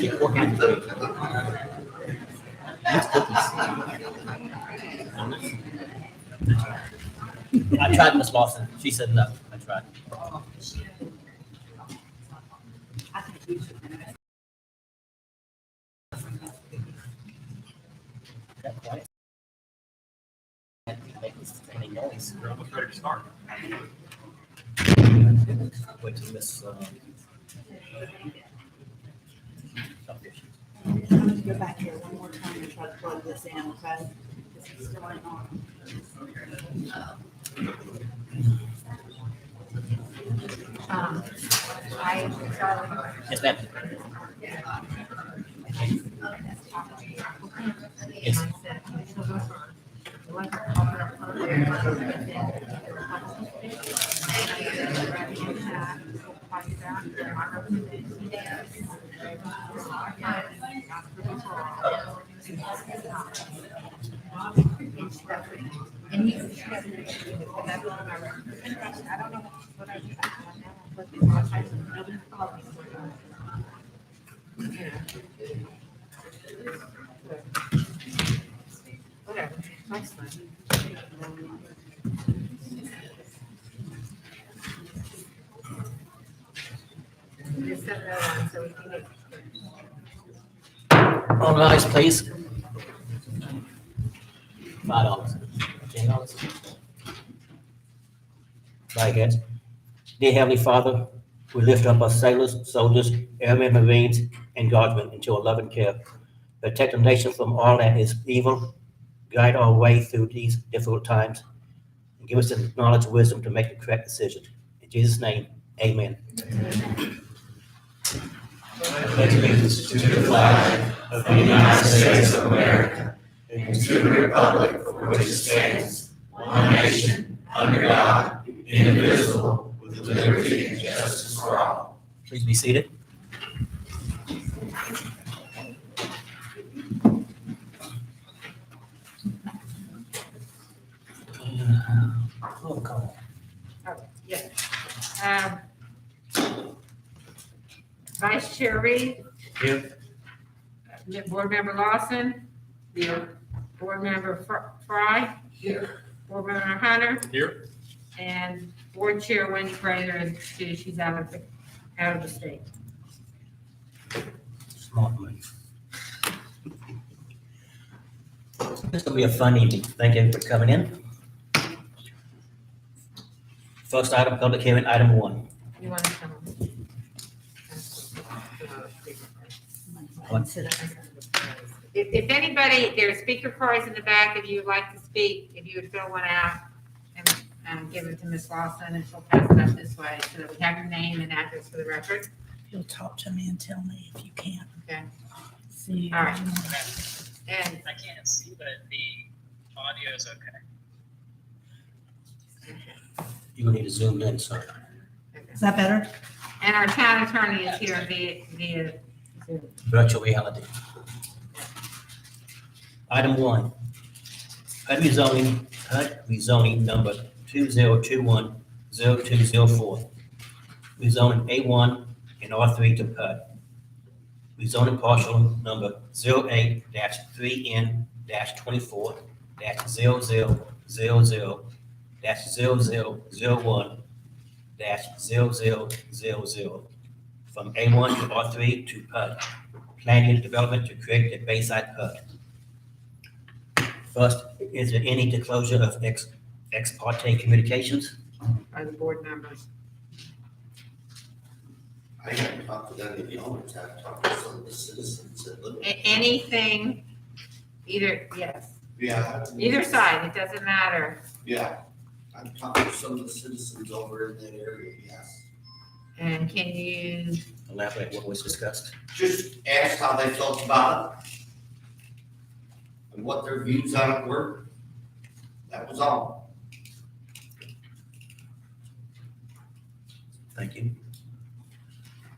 Sweet pork and cookies. These cookies. I tried Miss Lawson. She said no. I tried. That quiet. Make any noise. We're almost ready to start. Wait till Miss. I'm gonna go back here one more time and try to plug this in, okay? This is still ain't on. Yes, ma'am. Yes. And he, I don't know what I do. Whatever, that's fine. Just set that on so we can get. All rise, please. $5. $10. Bow your heads. Dear Heavenly Father, we lift up our sailors, soldiers, airmen, marines, and guardsmen into your loving care. Protect the nation from all that is evil. Guide our way through these difficult times. And give us the knowledge and wisdom to make the correct decision. In Jesus' name, amen. Pledge allegiance to the flag of the United States of America and to the republic for which it stands, one nation, under God, indivisible, with liberty and justice for all. Please be seated. Roll call. Yes. Vice Chair Reed. Here. Board Member Lawson. Here. Board Member Fry. Here. Board Member Hunter. Here. And Board Chair Wendy Fraser, she's out of the state. Smart move. This will be a fun evening. Thank you for coming in. First item, public hearing, item 1. You want to come? What? If anybody, there's speaker cards in the back, if you'd like to speak, if you would fill one out and give it to Ms. Lawson, and she'll pass it up this way, so that we have your name and address for the record. You'll talk to me and tell me if you can. Okay. See. All right. And I can't see, but the audio is okay. You're gonna need to zoom in, sir. Is that better? And our town attorney is here via Zoom. Virtual reality. Item 1. HUD rezoning number 2021-0204. Rezoning A1 and R3 to PUD. Rezoning partial number 08-3N-24-0001-0000 from A1 to R3 to PUD. Planning and development to create a Bayside PUD. First, is there any disclosure of ex parte communications? By the board members. I haven't talked to any of the owners, I've talked to some of the citizens that live. Anything, either, yes, Yeah. either side, it doesn't matter. Yeah, I've talked to some of the citizens over in that area, yes. And can you, Elaborate what was discussed. Just asked how they felt about it. And what their views on it were. That was all. Thank you.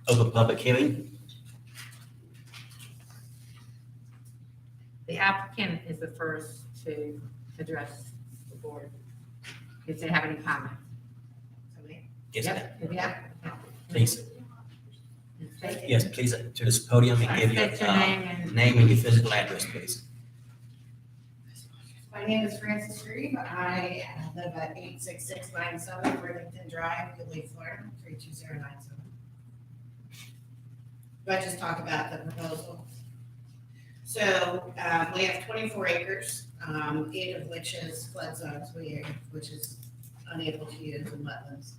Open public hearing. the applicant is the first to address the board, if they have any comments. Yes, ma'am. Yep, yeah. Please. Yes, please, to this podium and give State your your name and. name and your physical address, please. My name is Frances Shreve. I live at 86697 Worthington Drive, Ely, Florida, 32097. Do I just talk about the proposal? So we have 24 acres, 8 of which is flood zones, which is unable to use in wetlands.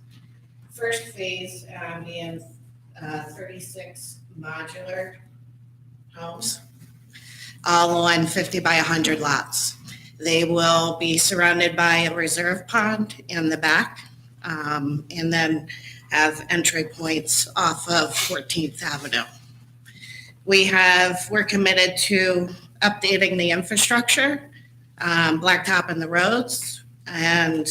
First phase being 36 modular homes, all on 50 by 100 lots. They will be surrounded by a reserve pond in the back, and then have entry points off of 14th Avenue. We're committed to updating the infrastructure, blacktopping the roads, and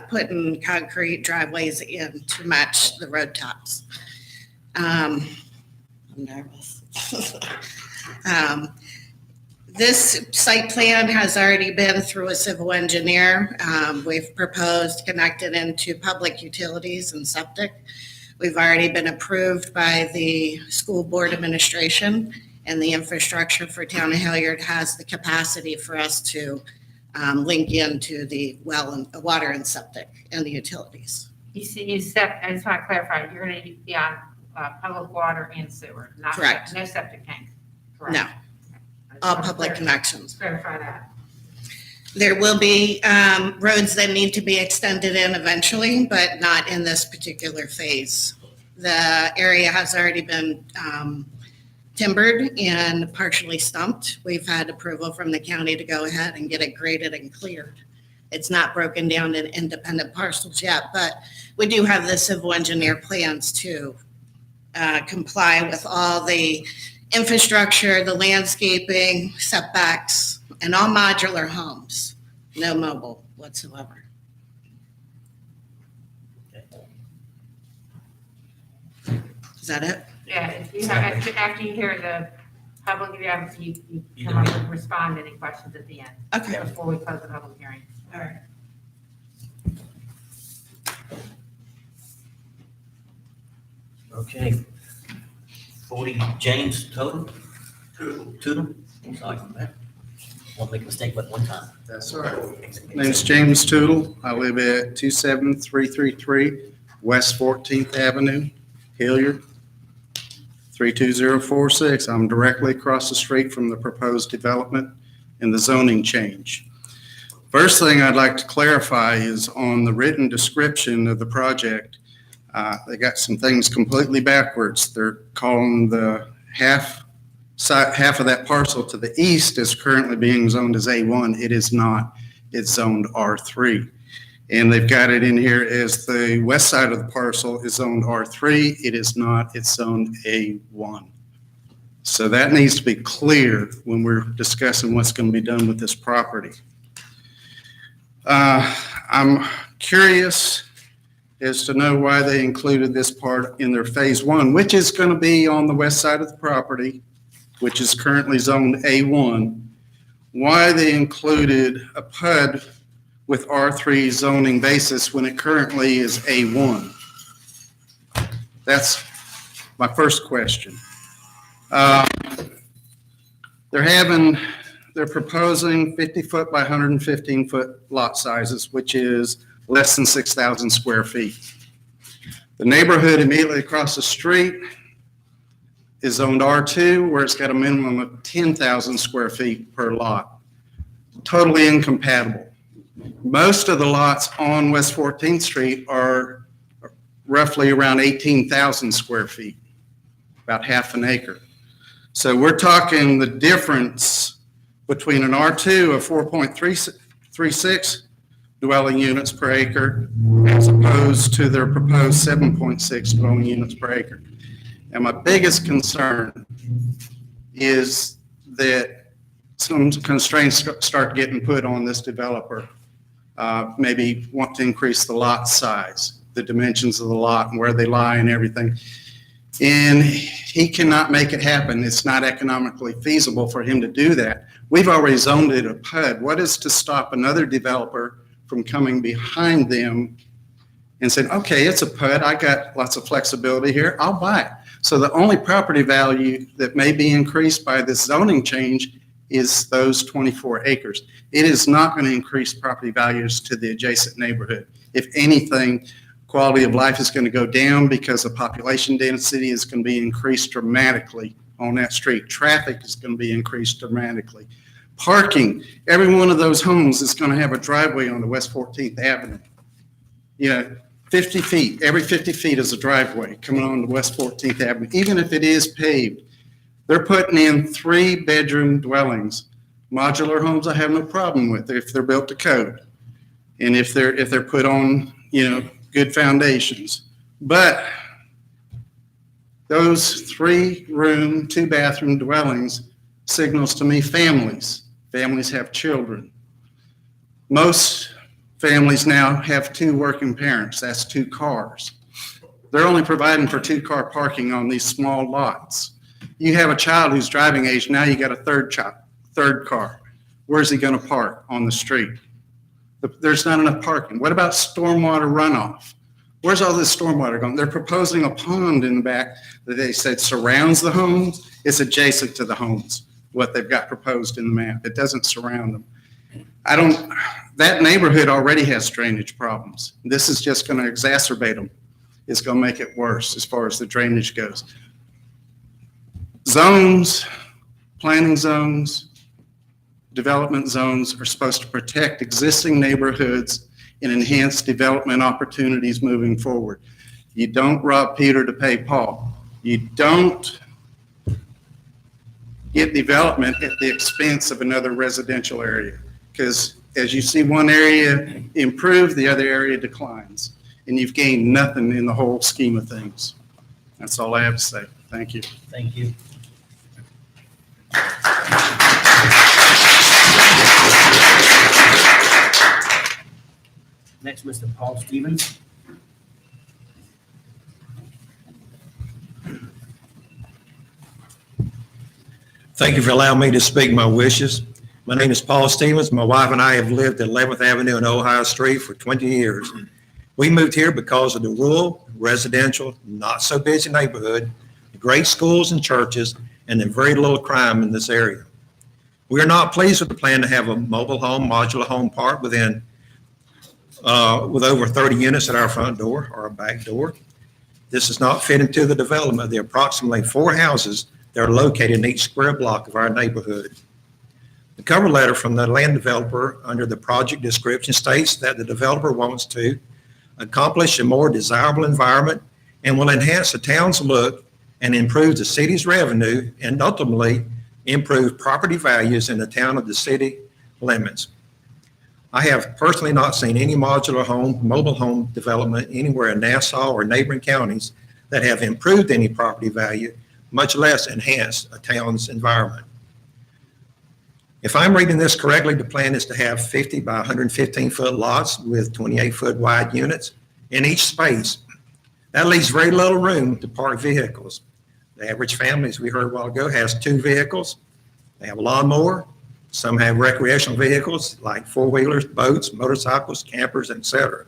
putting concrete driveways in to match the road tops. I'm nervous. This site plan has already been through a civil engineer. We've proposed connected into public utilities and septic. We've already been approved by the school board administration, and the infrastructure for Town of Hilliard has the capacity for us to link into the well and water and septic and the utilities. I just want to clarify, you're going to be on public water and sewer, not. Correct. No septic tank, correct? No, I just all want to public connections. clarify that. There will be roads that need to be extended in eventually, but not in this particular phase. The area has already been timbered and partially stumped. We've had approval from the county to go ahead and get it graded and cleared. It's not broken down in independent parcels yet, but we do have the civil engineer plans to comply with all the infrastructure, the landscaping, setbacks, and all modular homes, no mobile whatsoever. Is that it? Yeah, if you have, after you hear the public, you come up and respond to any questions at the end, Okay. before we close the public hearing. All right. Okay. 40 James Tootle? Tootle? I'm sorry for that. Won't make a mistake but one time. That's all right. Name's James Tootle. I live at 27333 West 14th Avenue, Hilliard, 32046. I'm directly across the street from the proposed development and the zoning change. First thing I'd like to clarify is on the written description of the project, they got some things completely backwards. They're calling the half of that parcel to the east is currently being zoned as A1. It is not. It's zoned R3. And they've got it in here as the west side of the parcel is zoned R3. It is not. It's zoned A1. So that needs to be clear when we're discussing what's going to be done with this property. I'm curious as to know why they included this part in their phase 1, which is going to be on the west side of the property, which is currently zoned A1, why they included a PUD with R3 zoning basis when it currently is A1. That's my first question. They're proposing 50-foot by 115-foot lot sizes, which is less than 6,000 square feet. The neighborhood immediately across the street is zoned R2, where it's got a minimum of 10,000 square feet per lot. Totally incompatible. Most of the lots on West 14th Street are roughly around 18,000 square feet, about half an acre. So we're talking the difference between an R2 of 4.36 dwelling units per acre as opposed to their proposed 7.6 dwelling units per acre. And my biggest concern is that some constraints start getting put on this developer. Maybe want to increase the lot size, the dimensions of the lot and where they lie and everything. And he cannot make it happen. It's not economically feasible for him to do that. We've already zoned it a PUD. What is to stop another developer from coming behind them and saying, okay, it's a PUD. I got lots of flexibility here. I'll buy it. So the only property value that may be increased by this zoning change is those 24 acres. It is not going to increase property values to the adjacent neighborhood. If anything, quality of life is going to go down because the population density is going to be increased dramatically on that street. Traffic is going to be increased dramatically. Parking, every one of those homes is going to have a driveway on the West 14th Avenue. 50 feet, every 50 feet is a driveway coming on the West 14th Avenue, even if it is paved. They're putting in 3-bedroom dwellings. Modular homes I have no problem with if they're built to code and if they're put on, good foundations. But those 3-room, 2-bathroom dwellings signals to me families. Families have children. Most families now have 2 working parents. That's 2 cars. They're only providing for 2-car parking on these small lots. You have a child who's driving age, now you got a third car. Where's he going to park? On the street. There's not enough parking. What about stormwater runoff? Where's all this stormwater going? They're proposing a pond in the back that they said surrounds the homes. It's adjacent to the homes, what they've got proposed in the map. It doesn't surround them. That neighborhood already has drainage problems. This is just going to exacerbate them. It's going to make it worse as far as the drainage goes. Zones, planning zones, development zones are supposed to protect existing neighborhoods and enhance development opportunities moving forward. You don't rob Peter to pay Paul. You don't get development at the expense of another residential area, because as you see one area improve, the other area declines, and you've gained nothing in the whole scheme of things. That's all I have to say. Thank you. Thank you. Next, Mr. Paul Stevens. Thank you for allowing me to speak my wishes. My name is Paul Stevens. My wife and I have lived at 11th Avenue and Ohio Street for 20 years. We moved here because of the rural, residential, not so busy neighborhood, the great schools and churches, and the very little crime in this area. We are not pleased with the plan to have a mobile home, modular home park with over 30 units at our front door or our back door. This does not fit into the development of the approximately 4 houses that are located in each square block of our neighborhood. The cover letter from the land developer under the project description states that the developer wants to accomplish a more desirable environment and will enhance the town's look and improve the city's revenue and ultimately improve property values in the town of the city limits. I have personally not seen any modular home, mobile home development anywhere in Nassau or neighboring counties that have improved any property value, much less enhanced a town's environment. If I'm reading this correctly, the plan is to have 50 by 115-foot lots with 28-foot wide units in each space. That leaves very little room to park vehicles. The average family, as we heard a while ago, has 2 vehicles. They have a lawnmower. Some have recreational vehicles like 4-wheelers, boats, motorcycles, campers, etc.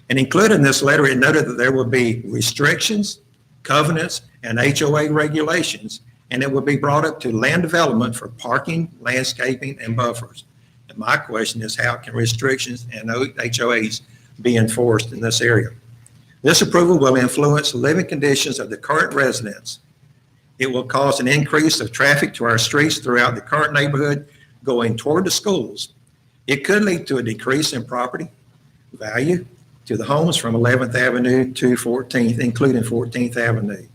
And included in this letter, it noted that there will be restrictions, covenants, and HOA regulations, and it will be brought up to land development for parking, landscaping, and buffers. And my question is, how can restrictions and HOAs be enforced in this area? This approval will influence the living conditions of the current residents. It will cause an increase of traffic to our streets throughout the current neighborhood going toward the schools. It could lead to a decrease in property value to the homes from 11th Avenue to 14th, including 14th Avenue.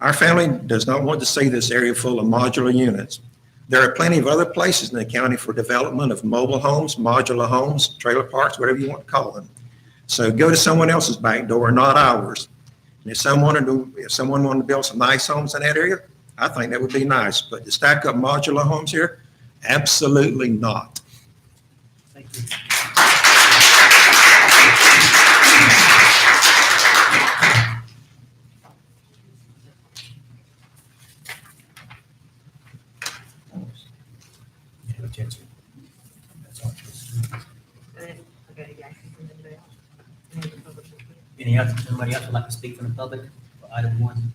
Our family does not want to see this area full of modular units. There are plenty of other places in the county for development of mobile homes, modular homes, trailer parks, whatever you want to call them. So go to someone else's back door, not ours. And if someone wanted to build some nice homes in that area, I think that would be nice. But to stack up modular homes here, absolutely not. Thank you. Any else, somebody else would like to speak from the public for item 1?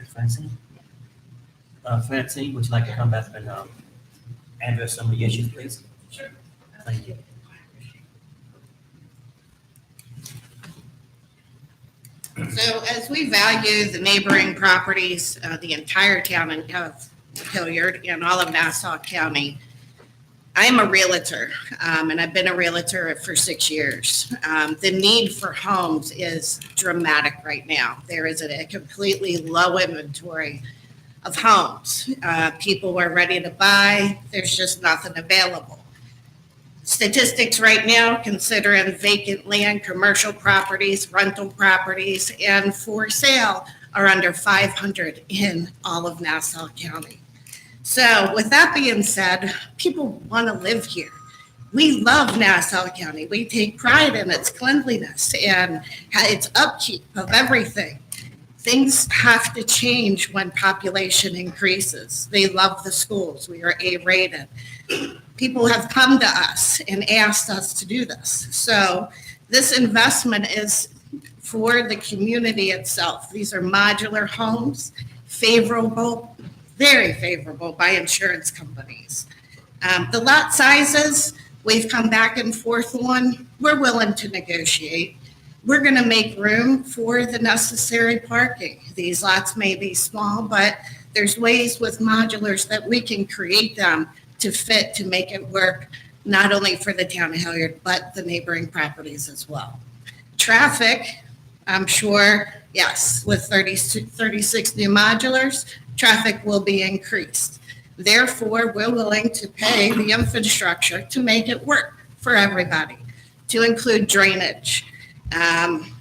Francine? Francine, would you like to come back and address some of the issues, please? Sure. Thank you. So as we value the neighboring properties, the entire town of Hilliard and all of Nassau County, I am a realtor, and I've been a realtor for 6 years. The need for homes is dramatic right now. There is a completely low inventory of homes. People are ready to buy. There's just nothing available. Statistics right now, considering vacant land, commercial properties, rental properties, and for sale are under 500 in all of Nassau County. So with that being said, people want to live here. We love Nassau County. We take pride in its cleanliness and its upkeep of everything. Things have to change when population increases. They love the schools. We are A-rated. People have come to us and asked us to do this. So this investment is for the community itself. These are modular homes, favorable, very favorable by insurance companies. The lot sizes, we've come back and forth on. We're willing to negotiate. We're going to make room for the necessary parking. These lots may be small, but there's ways with modulars that we can create them to fit, to make it work, not only for the town of Hilliard, but the neighboring properties as well. Traffic, I'm sure, yes, with 36 new modulars, traffic will be increased. Therefore, we're willing to pay the infrastructure to make it work for everybody, to include drainage.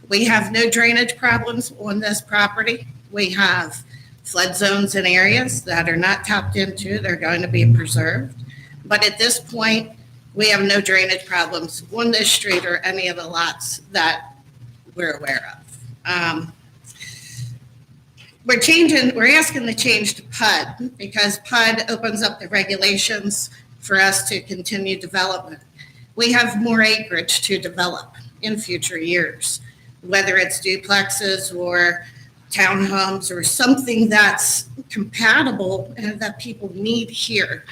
We have no drainage problems on this property. We have flood zones in areas that are not tapped into. They're going to be preserved. But at this point, we have no drainage problems on this street or any of the lots that we're aware of. We're asking to change to PUD because PUD opens up the regulations for us to continue development. We have more acreage to develop in future years, whether it's duplexes or townhomes or something that's compatible and that people need here.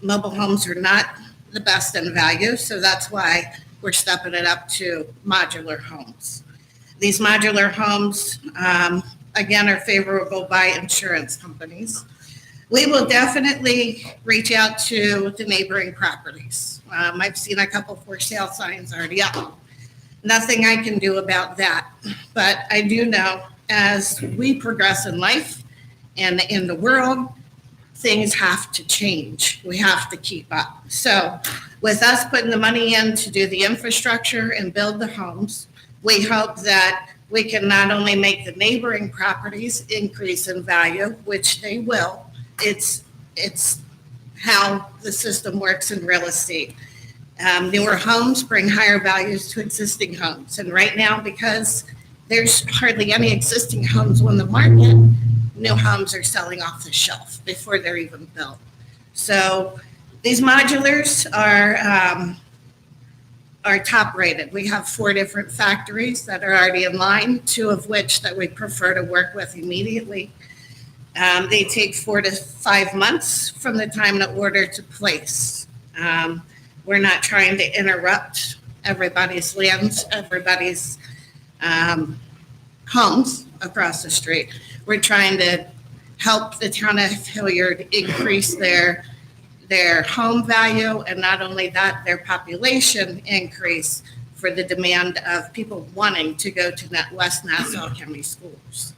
Mobile homes are not the best in value, so that's why we're stepping it up to modular homes. These modular homes, again, are favorable by insurance companies. We will definitely reach out to the neighboring properties. I've seen a couple for sale signs already up. Nothing I can do about that, but I do know as we progress in life and in the world, things have to change. We have to keep up. So with us putting the money in to do the infrastructure and build the homes, we hope that we can not only make the neighboring properties increase in value, which they will. It's how the system works in real estate. Newer homes bring higher values to existing homes. And right now, because there's hardly any existing homes on the market, new homes are selling off the shelf before they're even built. So these modulars are top rated. We have 4 different factories that are already in line, 2 of which that we prefer to work with immediately. They take 4 to 5 months from the time the order to place. We're not trying to interrupt everybody's lands, everybody's homes across the street. We're trying to help the town of Hilliard increase their home value, and not only that, their population increase for the demand of people wanting to go to West Nassau County schools.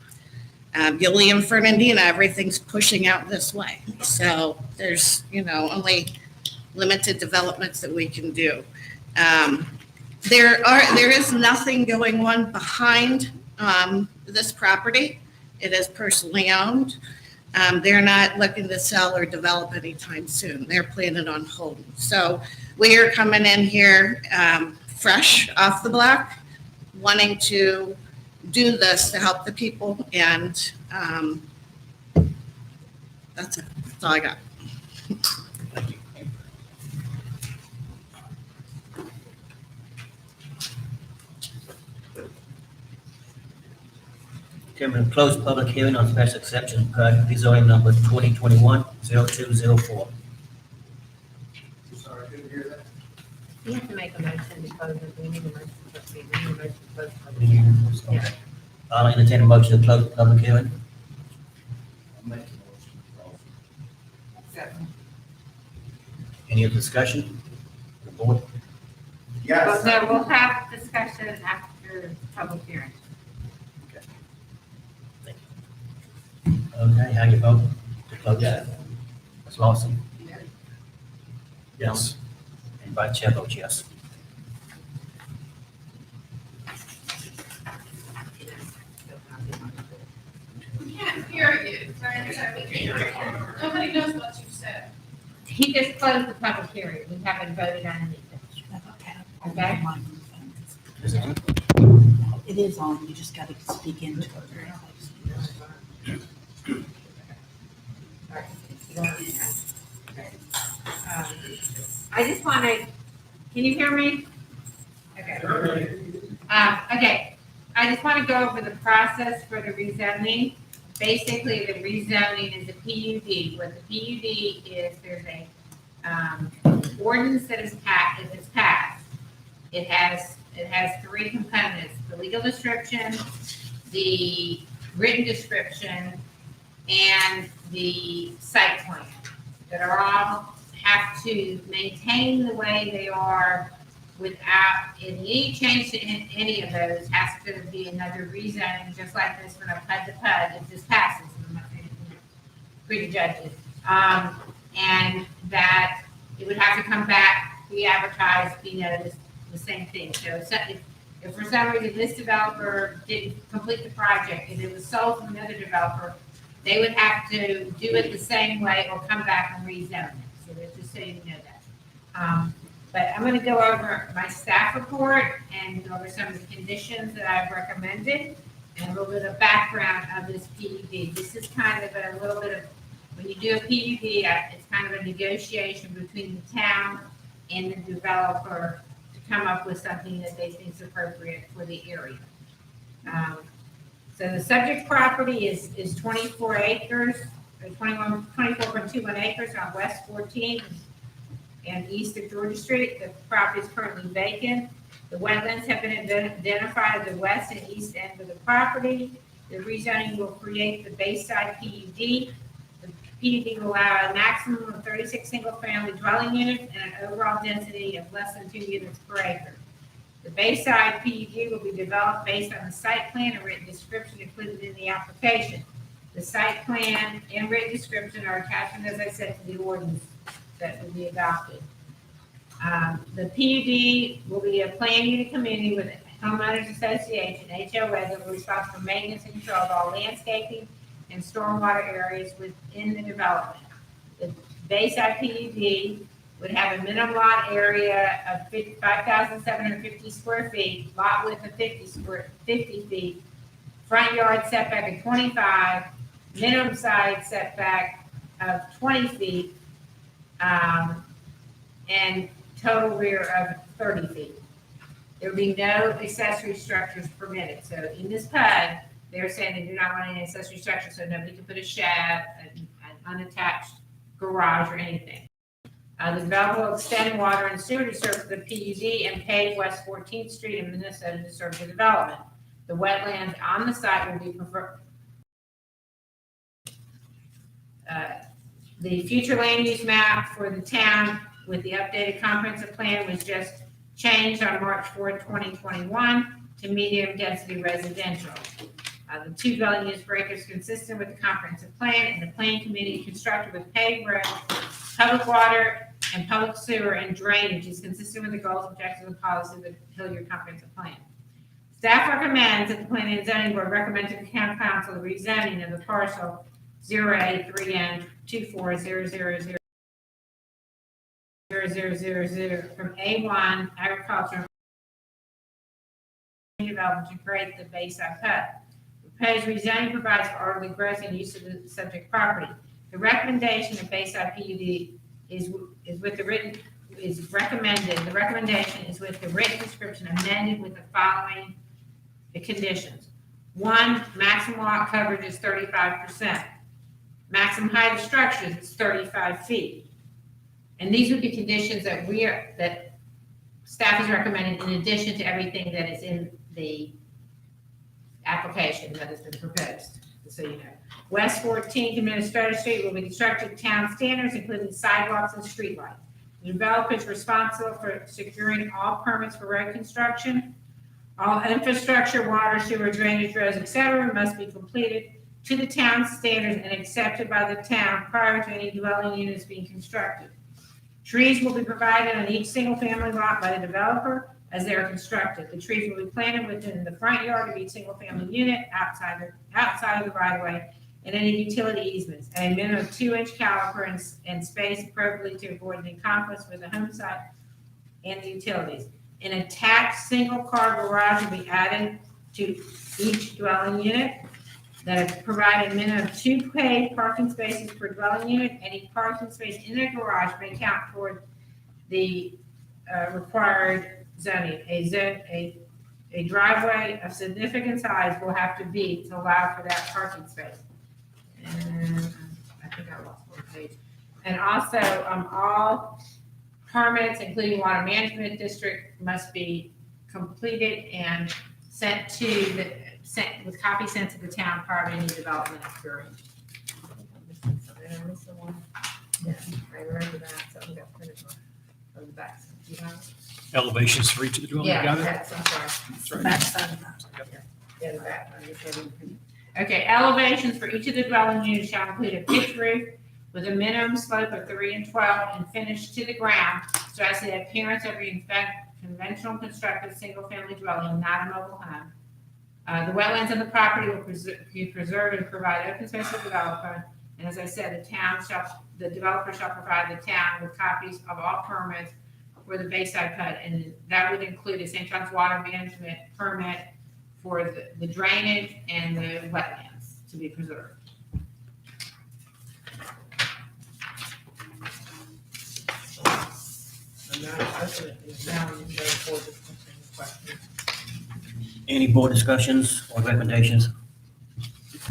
Yulee and Fernandina, everything's pushing out this way. So there's, only limited developments that we can do. There is nothing going on behind this property. It is personally owned. They're not looking to sell or develop anytime soon. They're planning on holding. So we are coming in here fresh off the block, wanting to do this to help the people, and that's it. That's all I got. Chairman, close public hearing on special exception per rezoning number 2021-0204. Sorry, couldn't hear that. You have to make a motion to close it. We need a motion to proceed. We need a motion to close the public hearing. Okay. I'll entertain a motion to close the public hearing. Any other discussion? The board? Well, Yes. no, we'll have discussion after the public hearing. Okay, how you vote to close that? Ms. Lawson? Yes. And Vice Chair votes yes. We can't hear you. Nobody knows what you said. He just closed the public hearing. We haven't voted on anything. Okay. Is it on? It is on, you just gotta speak into it. I just want to, can you hear me? Okay. Okay, I just want to go over the process for the rezoning. Basically, the rezoning is a PUD. What the PUD is, there's a ordinance that is passed. It has three components: the legal description, the written description, and the site plan, that are all have to maintain the way they are without any change to any of those. Has to be another rezoning, just like this from a PUD to PUD, if this passes, pretty judges. And that it would have to come back, be advertised, be noticed, the same thing. So if for some reason this developer didn't complete the project and it was sold from another developer, they would have to do it the same way or come back and rezone it. So that's just so you know that. But I'm going to go over my staff report and go over some of the conditions that I've recommended and a little bit of background of this PUD. This is kind of a little bit of, when you do a PUD, it's kind of a negotiation between the town and the developer to come up with something that they think is appropriate for the area. So the subject property is 24 acres, or 24.21 acres on West 14th and east of Georgia Street. The property is currently vacant. The wetlands have been identified at the west and east end of the property. The rezoning will create the Bayside PUD. The PUD will allow a maximum of 36 single-family dwelling units and an overall density of less than 2 units per acre. The Bayside PUD will be developed based on the site plan and written description included in the application. The site plan and written description are attachment, as I said, to the ordinance that will be adopted. The PUD will be a plan unit community with a homeowners association, HOA, that will be responsible for maintenance and control of all landscaping and stormwater areas within the development. The Bayside PUD would have a minimum lot area of 5,750 square feet, lot width of 50 feet, front yard setback of 25, minimum side setback of 20 feet, and total rear of 30 feet. There will be no accessory structures permitted. So in this PUD, they're saying they do not want any accessory structure, so nobody can put a shed, an unattached garage or anything. The developer will extend water and sewer to serve the PUD and pave West 14th Street in Minnesota to serve the development. The wetlands on the site will be preferred. The future land use map for the town with the updated comprehensive plan was just changed on March 4th, 2021 to medium density residential. The 2 dwelling units per acre is consistent with the comprehensive plan, and the plan committee constructed with paved roads, public water, and public sewer and drainage is consistent with the goals, objectives, and policies of the Hilliard Comprehensive Plan. Staff recommends that the Planning and Zoning Board recommend to the County Council the rezoning of the parcel 083N2400000 from A1 agricultural development to create the Bayside PUD. Proposed rezoning provides for orderly growth and use of the subject property. The recommendation of Bayside PUD is recommended. The recommendation is with the written description amended with the following conditions. One, maximum lot coverage is 35%. Maximum height of structures is 35 feet. And these would be conditions that staff is recommending in addition to everything that is in the application that has been proposed, so you know. West 14th Administrative Street will be constructed to town standards, including sidewalks and streetlights. The developer is responsible for securing all permits for road construction. All infrastructure, water, sewer, drainage, roads, etc., must be completed to the town standards and accepted by the town prior to any dwelling units being constructed. Trees will be provided on each single-family lot by the developer as they are constructed. The trees will be planted within the front yard of each single-family unit, outside of the right-of-way, and any utility easements, at a minimum of 2-inch caliper and space appropriately to avoid any conflicts with the home site and the utilities. An attached single-car garage will be added to each dwelling unit that provide a minimum of 2 paid parking spaces per dwelling unit. Any parking space in a garage may count toward the required zoning. A driveway of significant size will have to be to allow for that parking space. And I think I lost one page. And also, all permits, including water management district, must be completed and sent with copies sent to the town prior to any development occurring. Did I miss the one? Yeah, I remember that, so I'm gonna print it from the back. Do you have it? Elevations for each of the dwelling. Yeah, Got it? that's, I'm sorry. That's right. Backside of the house. Yeah, the back one, just having print. Okay, elevations for each of the dwelling units shall include a pitch roof with a minimum slope of 3 and 12 and finished to the ground, so as the appearance of a conventional constructed single-family dwelling, not a mobile home. The wetlands on the property will be preserved and provide open space for developer. And as I said, the developer shall provide the town with copies of all permits for the Bayside PUD, and that would include a St. John's water management permit for the drainage and the wetlands to be preserved. And now, open it down and go forward with questions. Any board discussions or recommendations?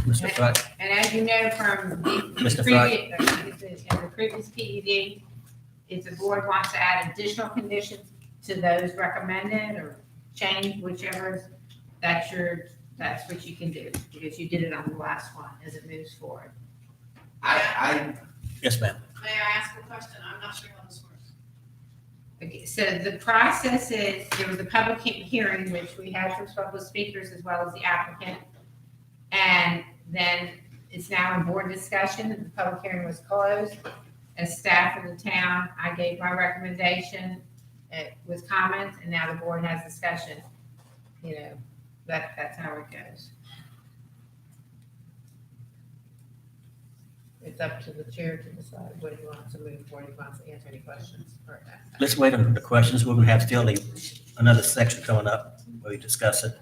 Mr. Fry? And as you know from Mr. Fry? the previous PED, if the board wants to add additional conditions to those recommended or change whichever, that's what you can do, because you did it on the last one as it moves forward. Yes, ma'am. May I ask a question? I'm not sure how this works. Okay, so the process is, there was a public hearing, which we had some public speakers as well as the applicant. And then it's now in board discussion, and the public hearing was closed. As staff of the town, I gave my recommendation with comments, and now the board has discussion. You know, that's how it goes. It's up to the chair to decide what he wants to move forward, if he wants to answer any questions. Let's wait on the questions. We're gonna have still another section coming up where we discuss it.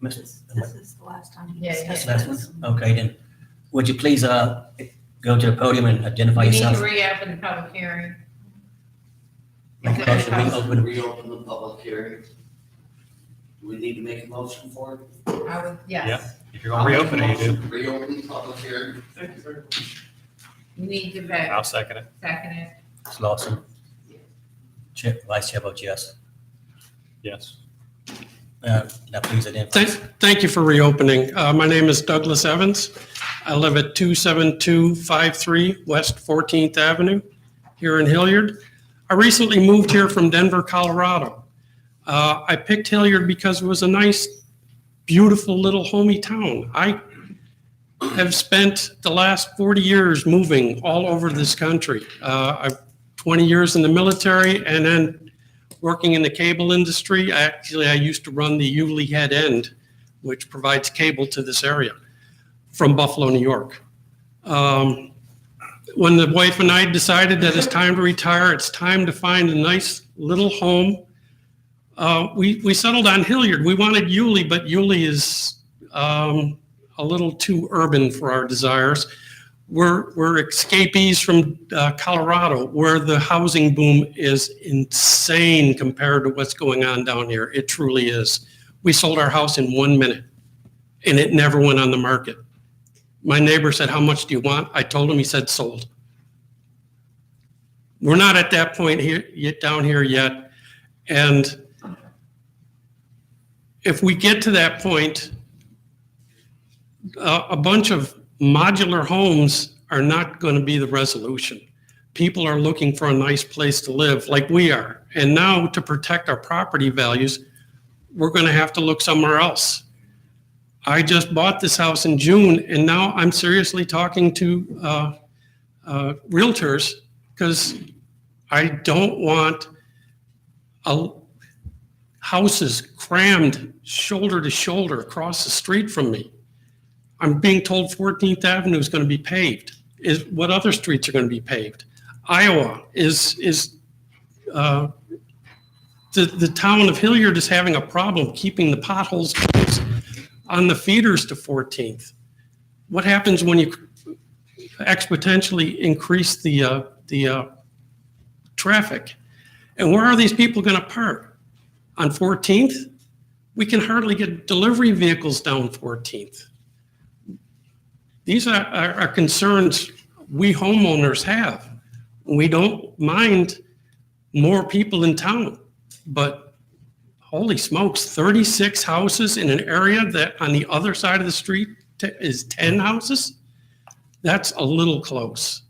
This is the last time you Yeah, discussed Last this. one? Okay, then, would you please, go to the podium and identify We need to yourself? reopen the public hearing. Make a motion, reopen. Reopen the public hearing. Do we need to make a motion for it? I would, yes, If you're gonna reopen it, you do. Reopen the public hearing. you need to I'll vote, second it. second it. Ms. Lawson? Vice Chair votes yes. Yes. Now please identify. Thank you for reopening. My name is Douglas Evans. I live at 27253 West 14th Avenue here in Hilliard. I recently moved here from Denver, Colorado. I picked Hilliard because it was a nice, beautiful little homey town. I have spent the last 40 years moving all over this country. I've 20 years in the military and then working in the cable industry. I used to run the Yulee Head End, which provides cable to this area from Buffalo, New York. When the wife and I decided that it's time to retire, it's time to find a nice little home, we settled on Hilliard. We wanted Yulee, but Yulee is a little too urban for our desires. We're escapees from Colorado, where the housing boom is insane compared to what's going on down here. It truly is. We sold our house in 1 minute, and it never went on the market. My neighbor said, "How much do you want?" I told him, he said, "Sold." We're not at that point here, down here yet. And if we get to that point, a bunch of modular homes are not going to be the resolution. People are looking for a nice place to live like we are. And now to protect our property values, we're going to have to look somewhere else. I just bought this house in June, and now I'm seriously talking to realtors because I don't want houses crammed shoulder to shoulder across the street from me. I'm being told 14th Avenue is going to be paved. What other streets are going to be paved? Iowa the town of Hilliard is having a problem keeping the potholes closed on the feeders to 14th. What happens when you exponentially increase the traffic? And where are these people going to park? On 14th? We can hardly get delivery vehicles down 14th. These are concerns we homeowners have. We don't mind more people in town, but holy smokes, 36 houses in an area that on the other side of the street is 10 houses? That's a little close.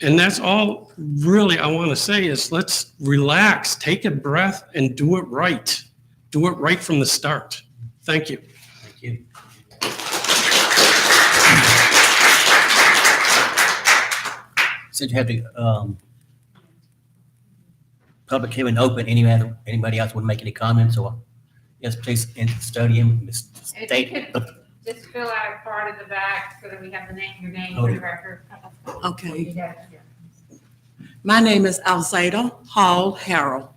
And that's all really I want to say is let's relax, take a breath, and do it right. Do it right from the start. Thank you. Thank you. Since you have the public hearing open, anybody else want to make any comments or? Yes, please, in stadium, Ms. If you State. could just fill out a card in the back so that we have your name Oh, for yeah. the record. Okay. My name is Alzada Hall Harrell,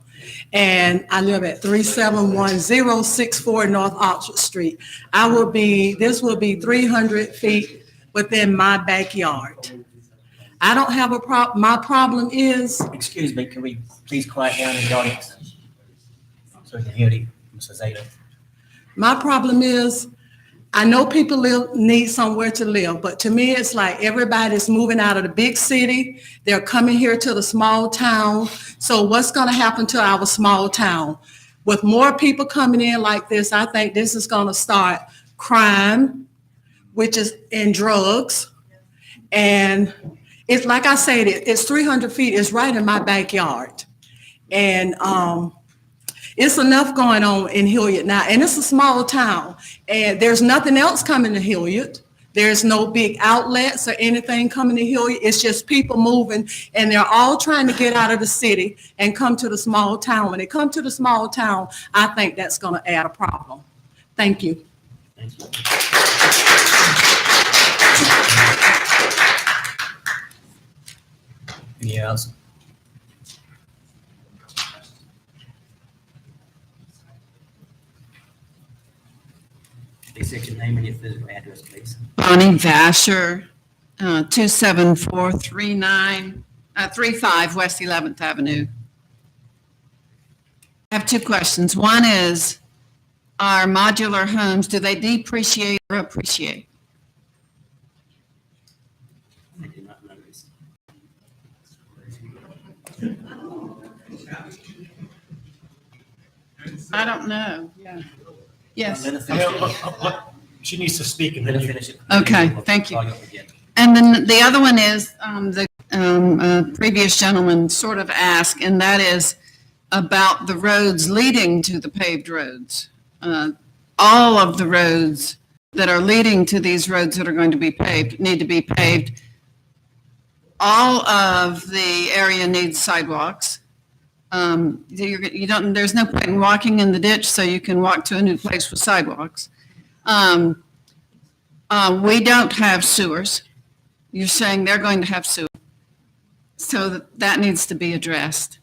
and I live at 371064 North Oxford Street. This will be 300 feet within my backyard. I don't have a my problem is, Excuse me, can we please quiet down in the audience? So we can hear you, Mr. Zeta. my problem is, I know people need somewhere to live, but to me, it's like everybody's moving out of the big city. They're coming here to the small town. So what's going to happen to our small town? With more people coming in like this, I think this is going to start crime, which is in drugs. And it's like I said, it's 300 feet. It's right in my backyard. And it's enough going on in Hilliard now, and it's a small town, and there's nothing else coming to Hilliard. There's no big outlets or anything coming to Hilliard. It's just people moving, and they're all trying to get out of the city and come to the small town. When they come to the small town, I think that's going to add a problem. Thank you. Thank you. Any else? Please state your name and your physical address, please. Bonnie Vasher, 27435 West 11th Avenue. I have two questions. One is, our modular homes, do they depreciate or appreciate? I did not notice. I don't know. Yeah. Yes. Let her finish it. She needs to speak and Let then her you. finish it. Okay, We'll thank you. call up again. And then the other one is, the previous gentleman sort of asked, and that is about the roads leading to the paved roads. All of the roads that are leading to these roads that are going to be paved need to be paved. All of the area needs sidewalks. There's no point in walking in the ditch, so you can walk to a new place with sidewalks. We don't have sewers. You're saying they're going to have sewer. So that needs to be addressed.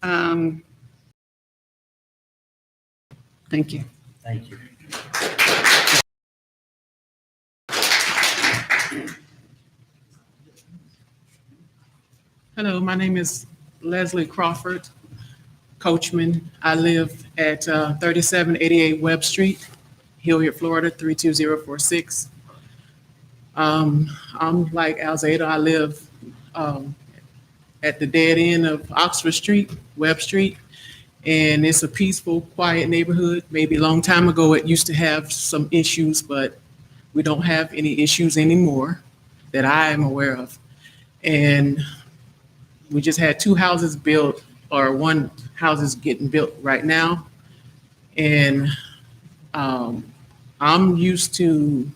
Thank you. Thank you. Hello, my name is Leslie Crawford. Coachman. I live at 3788 Webb Street, Hilliard, Florida, 32046. I'm like Alzada. I live at the dead end of Oxford Street, Webb Street, and it's a peaceful, quiet neighborhood. Maybe a long time ago, it used to have some issues, but we don't have any issues anymore that I am aware of. And we just had 2 houses built, or 1 house is getting built right now. And I'm used to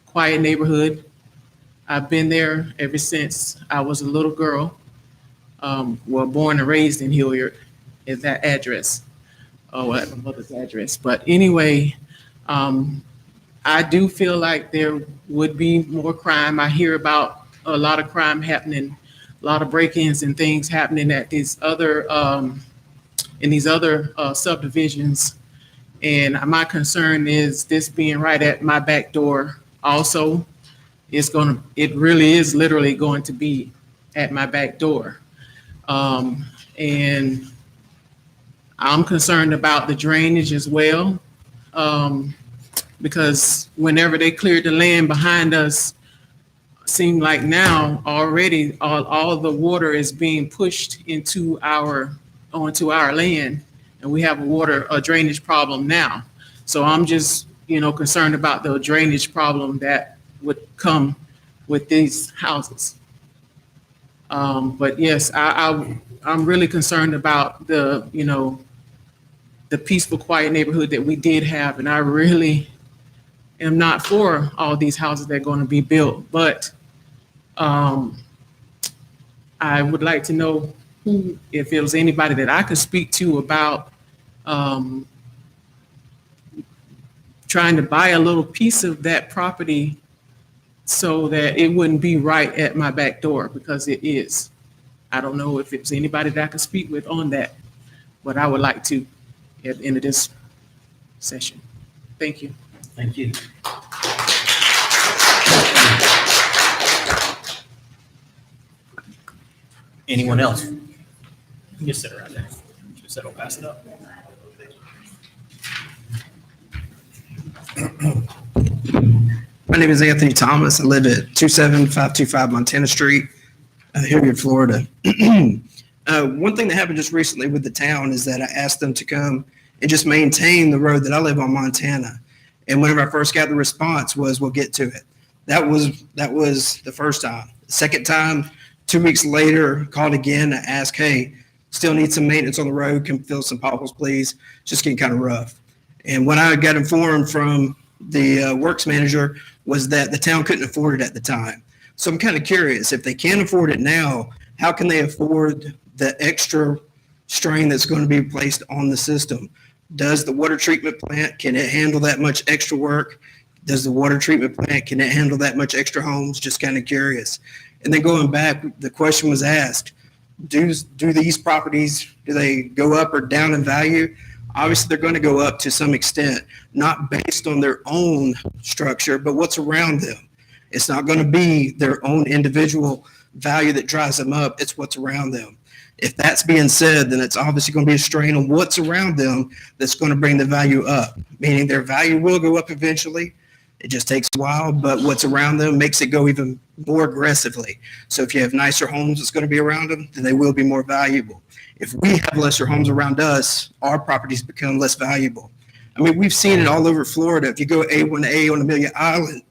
quiet neighborhood. I've been there ever since I was a little girl. Born and raised in Hilliard is that address, at my mother's address. But anyway, I do feel like there would be more crime. I hear about a lot of crime happening, a lot of break-ins and things happening at these other, in these other subdivisions. And my concern is this being right at my back door also. It really is literally going to be at my back door. And I'm concerned about the drainage as well. Because whenever they cleared the land behind us, seemed like now already all the water is being pushed onto our land, and we have a drainage problem now. So I'm just, concerned about the drainage problem that would come with these houses. But yes, I'm really concerned about the peaceful, quiet neighborhood that we did have, and I really am not for all these houses that are going to be built. But I would like to know if there was anybody that I could speak to about trying to buy a little piece of that property so that it wouldn't be right at my back door, because it is. I don't know if it's anybody that I could speak with on that, but I would like to at the end of this session. Thank you. Thank you. Anyone else? You just sit around there. Just it'll pass it up. My name is Anthony Thomas. I live at 27525 Montana Street, Hilliard, Florida. One thing that happened just recently with the town is that I asked them to come and just maintain the road that I live on, Montana. And whenever I first got the response was, we'll get to it. That was the first time. The second time, 2 weeks later, called again to ask, hey, still need some maintenance on the road. Can fill some potholes, please. It's just getting kind of rough. And when I got informed from the works manager was that the town couldn't afford it at the time. So I'm kind of curious, if they can't afford it now, how can they afford the extra strain that's going to be placed on the system? Does the water treatment plant, can it handle that much extra work? Does the water treatment plant, can it handle that much extra homes? Just kind of curious. And then going back, the question was asked, do these properties, do they go up or down in value? Obviously, they're going to go up to some extent, not based on their own structure, but what's around them. It's not going to be their own individual value that drives them up. It's what's around them. If that's being said, then it's obviously going to be a strain on what's around them that's going to bring the value up, meaning their value will go up eventually. It just takes a while, but what's around them makes it go even more aggressively. So if you have nicer homes that's going to be around them, then they will be more valuable. If we have lesser homes around us, our properties become less valuable. I mean, we've seen it all over Florida. If you go A1A on Amelia Island,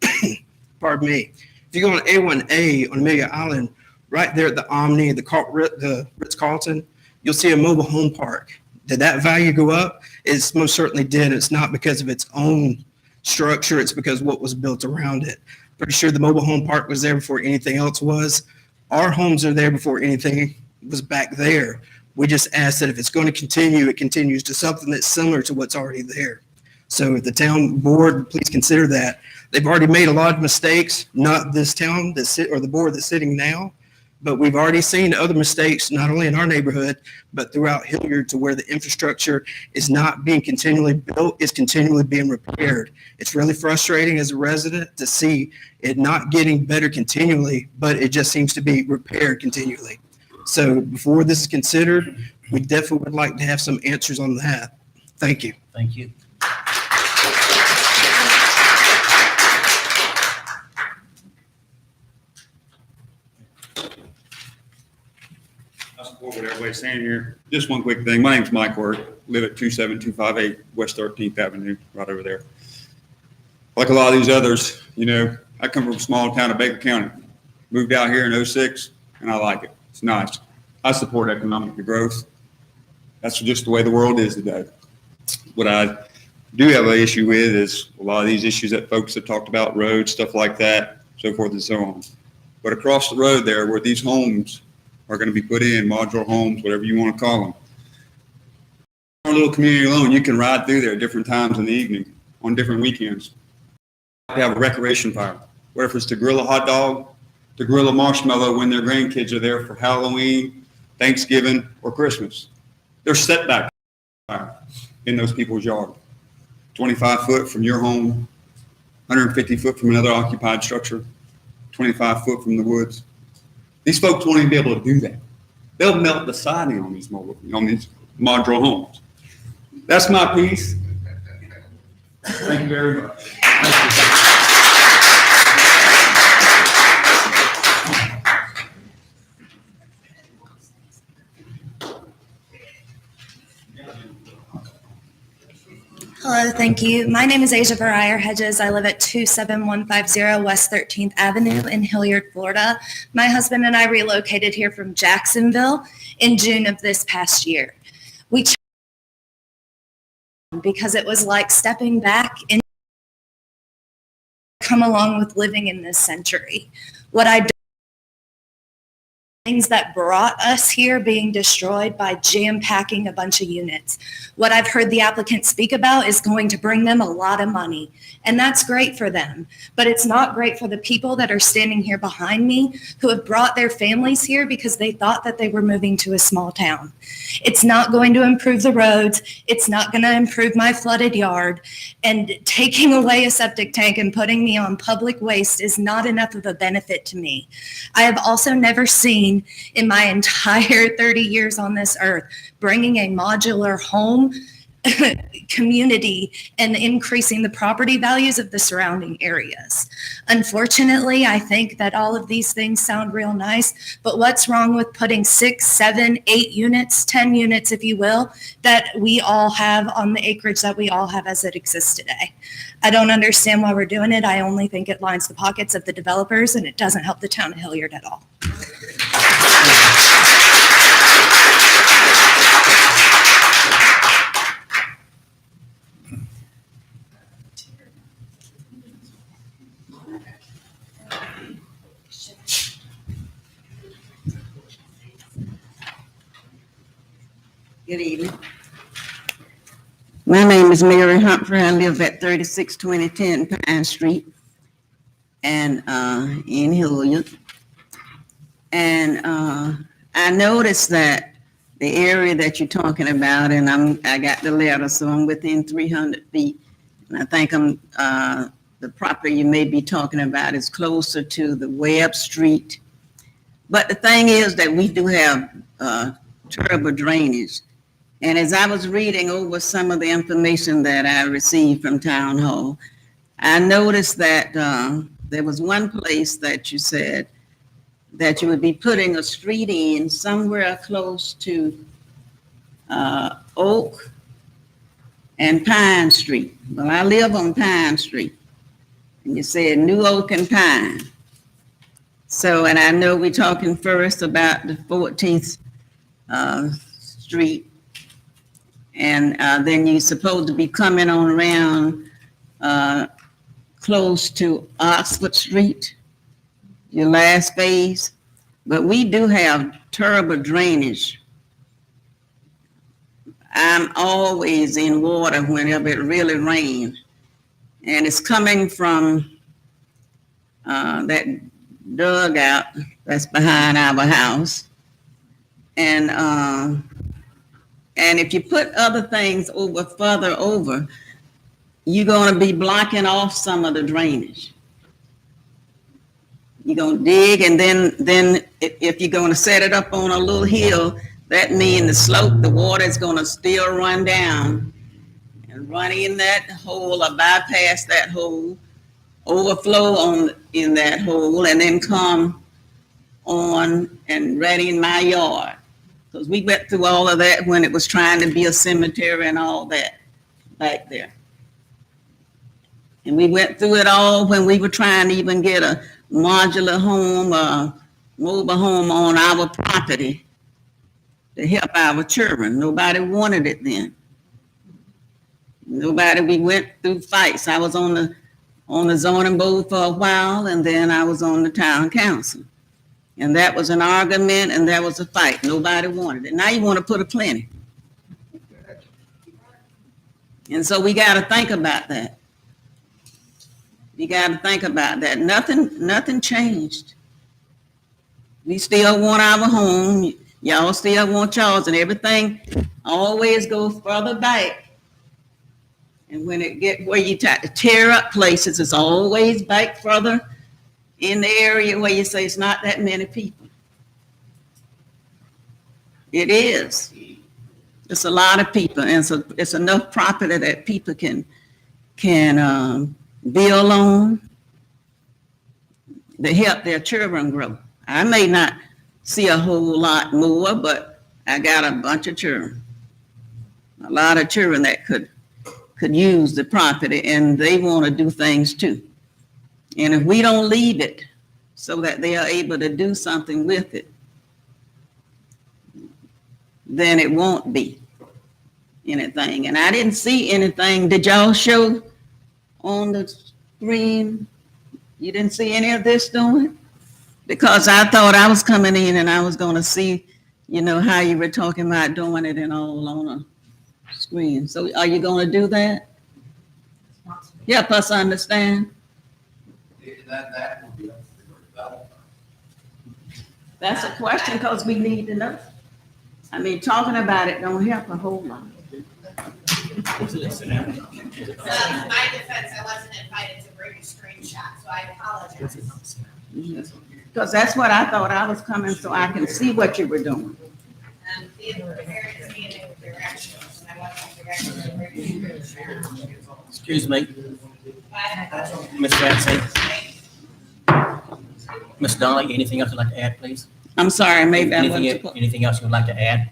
pardon me, if you go on A1A on Amelia Island, right there at the Omni, the Ritz-Carlton, you'll see a mobile home park. Did that value go up? It most certainly did. It's not because of its own structure. It's because of what was built around it. Pretty sure the mobile home park was there before anything else was. Our homes are there before anything was back there. We just ask that if it's going to continue, it continues to something that's similar to what's already there. So if the town board, please consider that. They've already made a lot of mistakes, not this town or the board that's sitting now, but we've already seen other mistakes, not only in our neighborhood, but throughout Hilliard, to where the infrastructure is not being continually built, is continually being repaired. It's really frustrating as a resident to see it not getting better continually, but it just seems to be repaired continually. So before this is considered, we definitely would like to have some answers on that. Thank you. Thank you. I support what everybody's saying here. Just one quick thing. My name's Mike Work. Live at 27258 West 13th Avenue, right over there. Like a lot of these others, you know, I come from a small town of Baker County. Moved out here in '06, and I like it. It's nice. I support economic growth. That's just the way the world is today. What I do have an issue with is a lot of these issues that folks have talked about, roads, stuff like that, so forth and so on. But across the road there, where these homes are going to be put in, modular homes, whatever you want to call them. Our little community alone, you can ride through there at different times in the evening, on different weekends. They have a recreation fire. What if it's to grill a hot dog, to grill a marshmallow when their grandkids are there for Halloween, Thanksgiving, or Christmas? There's setback in those people's yard. 25 foot from your home, 150 foot from another occupied structure, 25 foot from the woods. These folks won't even be able to do that. They'll melt the siding on these modular homes. That's my piece. Thank you very much. Hello, thank you. My name is Asia Varier Hedges. I live at 27150 West 13th Avenue in Hilliard, Florida. My husband and I relocated here from Jacksonville in June of this past year. We chose because it was like stepping back and come along with living in this century. What I things that brought us here being destroyed by jam-packing a bunch of units. What I've heard the applicant speak about is going to bring them a lot of money, and that's great for them. But it's not great for the people that are standing here behind me who have brought their families here because they thought that they were moving to a small town. It's not going to improve the roads. It's not going to improve my flooded yard. And taking away a septic tank and putting me on public waste is not enough of a benefit to me. I have also never seen in my entire 30 years on this earth, bringing a modular home community and increasing the property values of the surrounding areas. Unfortunately, I think that all of these things sound real nice, but what's wrong with putting 6, 7, 8 units, 10 units, if you will, that we all have on the acreage that we all have as it exists today? I don't understand why we're doing it. I only think it lines the pockets of the developers and it doesn't help the town of Hilliard at all. Good evening. My name is Mary Humphrey. I live at 362010 Pine Street and in Hilliard. And I noticed that the area that you're talking about, and I got the letter, so I'm within 300 feet. And I think the property you may be talking about is closer to the Webb Street. But the thing is that we do have terrible drainage. And as I was reading over some of the information that I received from Town Hall, I noticed that there was one place that you said that you would be putting a street in somewhere close to Oak and Pine Street. Well, I live on Pine Street. And you said New Oak and Pine. So, and I know we're talking first about the 14th Street. And then you're supposed to be coming on around close to Oxford Street, your last phase. But we do have terrible drainage. I'm always in water whenever it really rains. And it's coming from that dugout that's behind our house. And if you put other things further over, you're going to be blocking off some of the drainage. You're going to dig, and then if you're going to set it up on a little hill, that means the slope, the water is gonna still run down and run in that hole or bypass that hole, overflow in that hole, and then come on and right in my yard. Because we went through all of that when it was trying to be a cemetery and all that back there. And we went through it all when we were trying to even get a modular home, a mobile home on our property to help our children. Nobody wanted it then. Nobody, we went through fights. I was on the zoning board for a while, and then I was on the town council. And that was an argument, and that was a fight. Nobody wanted it. Now you want to put a clinic. And so we got to think about that. You got to think about that. Nothing changed. We still want our home. Y'all still want y'all's, and everything always goes further back. And when it get where you tear up places, it's always back further in the area where you say it's not that many people. It is. It's a lot of people, and so it's enough property that people can build on to help their children grow. I may not see a whole lot more, but I got a bunch of children, a lot of children that could use the property, and they want to do things too. And if we don't leave it so that they are able to do something with it, then it won't be anything. And I didn't see anything. Did y'all show on the screen? You didn't see any of this doing? Because I thought I was coming in and I was going to see, how you were talking about doing it and all on a screen. So are you going to do that? Help us understand. That would be up to the developer. That's a question because we need to know. I mean, talking about it don't help a whole lot. My defense, I wasn't invited to bring a screenshot, so I apologize. Because that's what I thought. I was coming so I can see what you were doing. The variance being in directions, and I wasn't directed to bring a screenshot. Excuse me, Ms. Francie. Ms. Donnelly, anything else you'd like to add, please? I'm sorry, maybe I Anything, wasn't. anything else you'd like to add?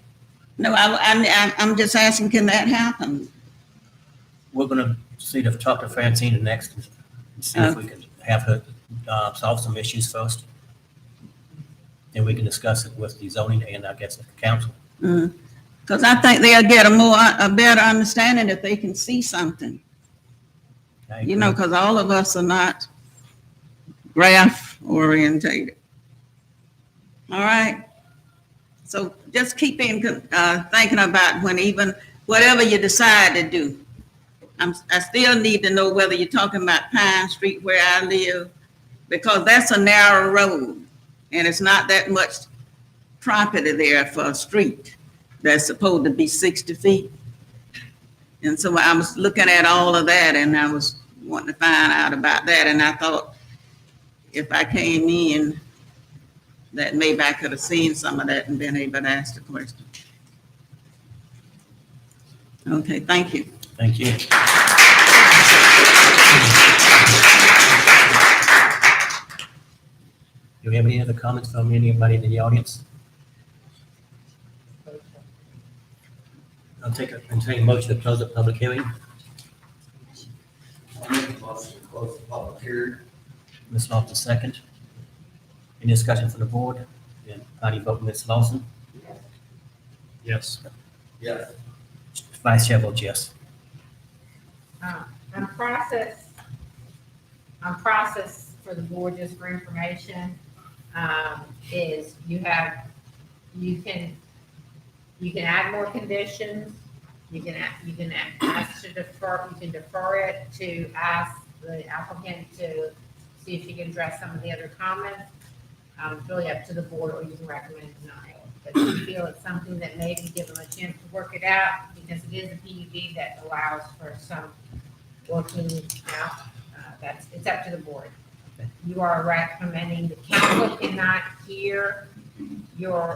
No, I'm just asking, can that happen? We're gonna talk to Francine next and see if we can have her solve some issues first. Then we can discuss it with the zoning and I guess the council. Because I think they'll get a better understanding if they can see something. Because all of us are not graph orientated. All right. So just keep thinking about whatever you decide to do. I still need to know whether you're talking about Pine Street where I live, because that's a narrow road and it's not that much property there for a street that's supposed to be 60 feet. And so I was looking at all of that and I was wanting to find out about that. And I thought if I came in, that maybe I could have seen some of that and been able to ask the question. Okay, thank you. Thank you. Do we have any other comments from anybody in the audience? I'll entertain a motion to close the public hearing. I'll make a motion to close the public hearing. Ms. Lawson, second. Any discussion from the board? Then how do you vote, Ms. Lawson? Yes. Yes. Vice Chair votes yes. On process for the board, just for information, is you can add more conditions. You can ask to defer. You can defer it to ask the applicant to see if you can address some of the other comments. It's really up to the board, or you can recommend denial. But if you feel it's something that maybe give them a chance to work it out, because it is a PUD that allows for some working out, it's up to the board. You are recommending, the council cannot hear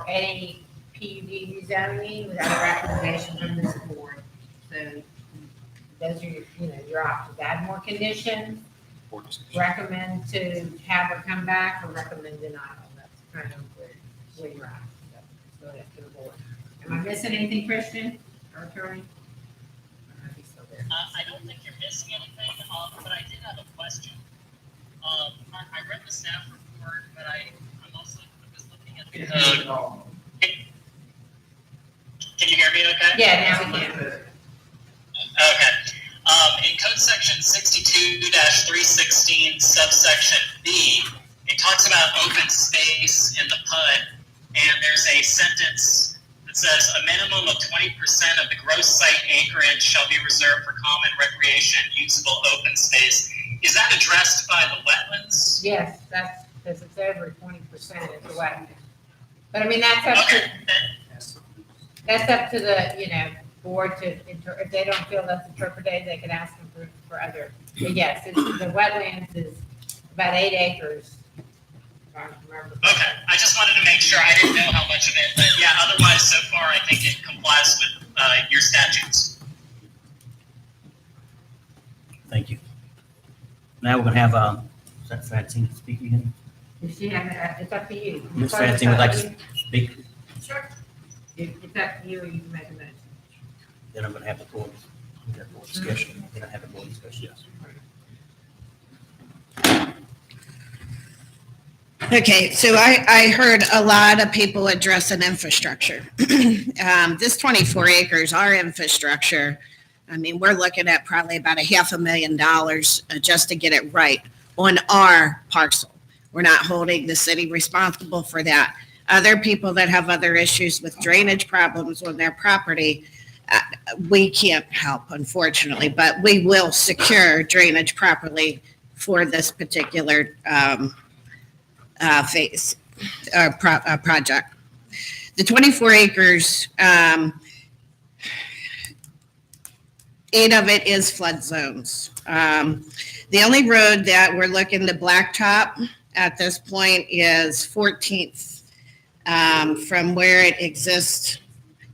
any PUD rezoning without a recommendation from this board. So those are your options. Add more conditions, recommend to have her come back, or recommend denial. That's kind of where you're at. So let's go to the board. Am I missing anything, Christian or attorney? I don't think you're missing anything, but I did have a question. I read the staff report, but I'm also was looking at the code. Can you hear me okay? Yeah, now we can. Okay. In code section 62-316 subsection B, it talks about open space in the PUD, and there's a sentence that says a minimum of 20% of the gross site acreage shall be reserved for common recreation usable open space. Is that addressed by the wetlands? Yes, that's because it's over 20% is the wetland. But I mean, that's up to the, board to, if they don't feel that's interpreted, they can ask them for other. But yes, the wetlands is about 8 acres. If I remember. Okay, I just wanted to make sure. I didn't know how much of it, but yeah, otherwise so far I think it complies with your statutes. Thank you. Now we're gonna have, is that Francine speaking again? If she has, it's up to you. Ms. Francine would like to speak, Sure. It's up to you, or you can make a motion. then I'm gonna have the board discussion, then I have the board discussion. Okay, so I heard a lot of people addressing infrastructure. This 24 acres, our infrastructure, I mean, we're looking at probably about $500,000 just to get it right on our parcel. We're not holding the city responsible for that. Other people that have other issues with drainage problems on their property, we can't help, unfortunately, but we will secure drainage properly for this particular phase project. The 24 acres, 8 of it is flood zones. The only road that we're looking to blacktop at this point is 14th. From where it exists,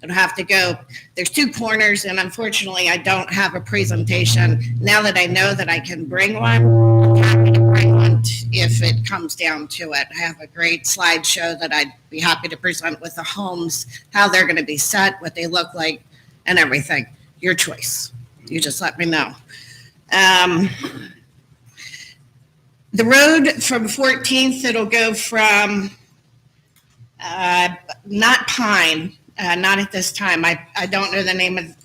it'll have to go. There's 2 corners, and unfortunately, I don't have a presentation. Now that I know that I can bring one, I'm happy to bring one if it comes down to it. I have a great slideshow that I'd be happy to present with the homes, how they're going to be set, what they look like, and everything. Your choice. You just let me know. The road from 14th, it'll go from not Pine, not at this time. I don't know the name of.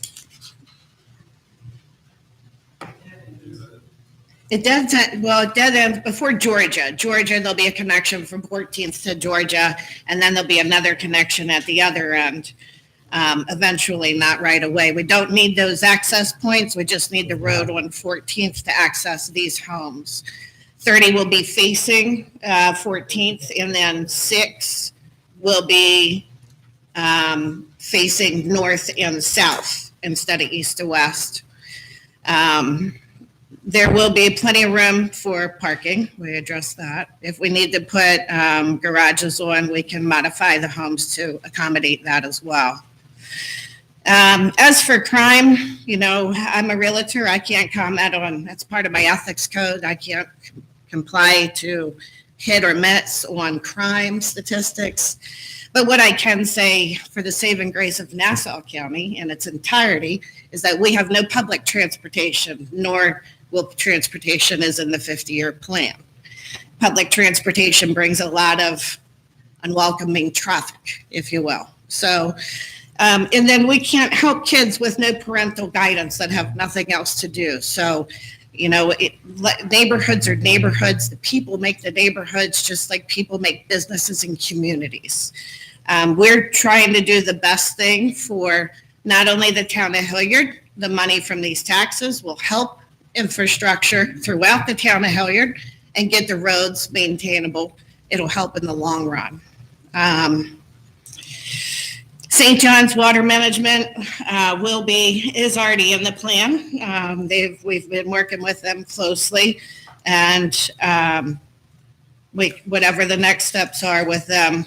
It does, well, it dead ends before Georgia. Georgia, there'll be a connection from 14th to Georgia, and then there'll be another connection at the other end. Eventually, not right away. We don't need those access points. We just need the road on 14th to access these homes. 30 will be facing 14th, and then 6 will be facing north and south instead of east to west. There will be plenty of room for parking. We addressed that. If we need to put garages on, we can modify the homes to accommodate that as well. As for crime, I'm a realtor. I can't comment on, that's part of my ethics code. I can't comply to hit or miss on crime statistics. But what I can say for the saving grace of Nassau County in its entirety is that we have no public transportation, nor will transportation is in the 50-year plan. Public transportation brings a lot of unwelcoming traffic, if you will. So, and then we can't help kids with no parental guidance that have nothing else to do. So, neighborhoods are neighborhoods. The people make the neighborhoods just like people make businesses and communities. We're trying to do the best thing for not only the town of Hilliard. The money from these taxes will help infrastructure throughout the town of Hilliard and get the roads maintainable. It'll help in the long run. St. John's Water Management is already in the plan. We've been working with them closely, and whatever the next steps are with them,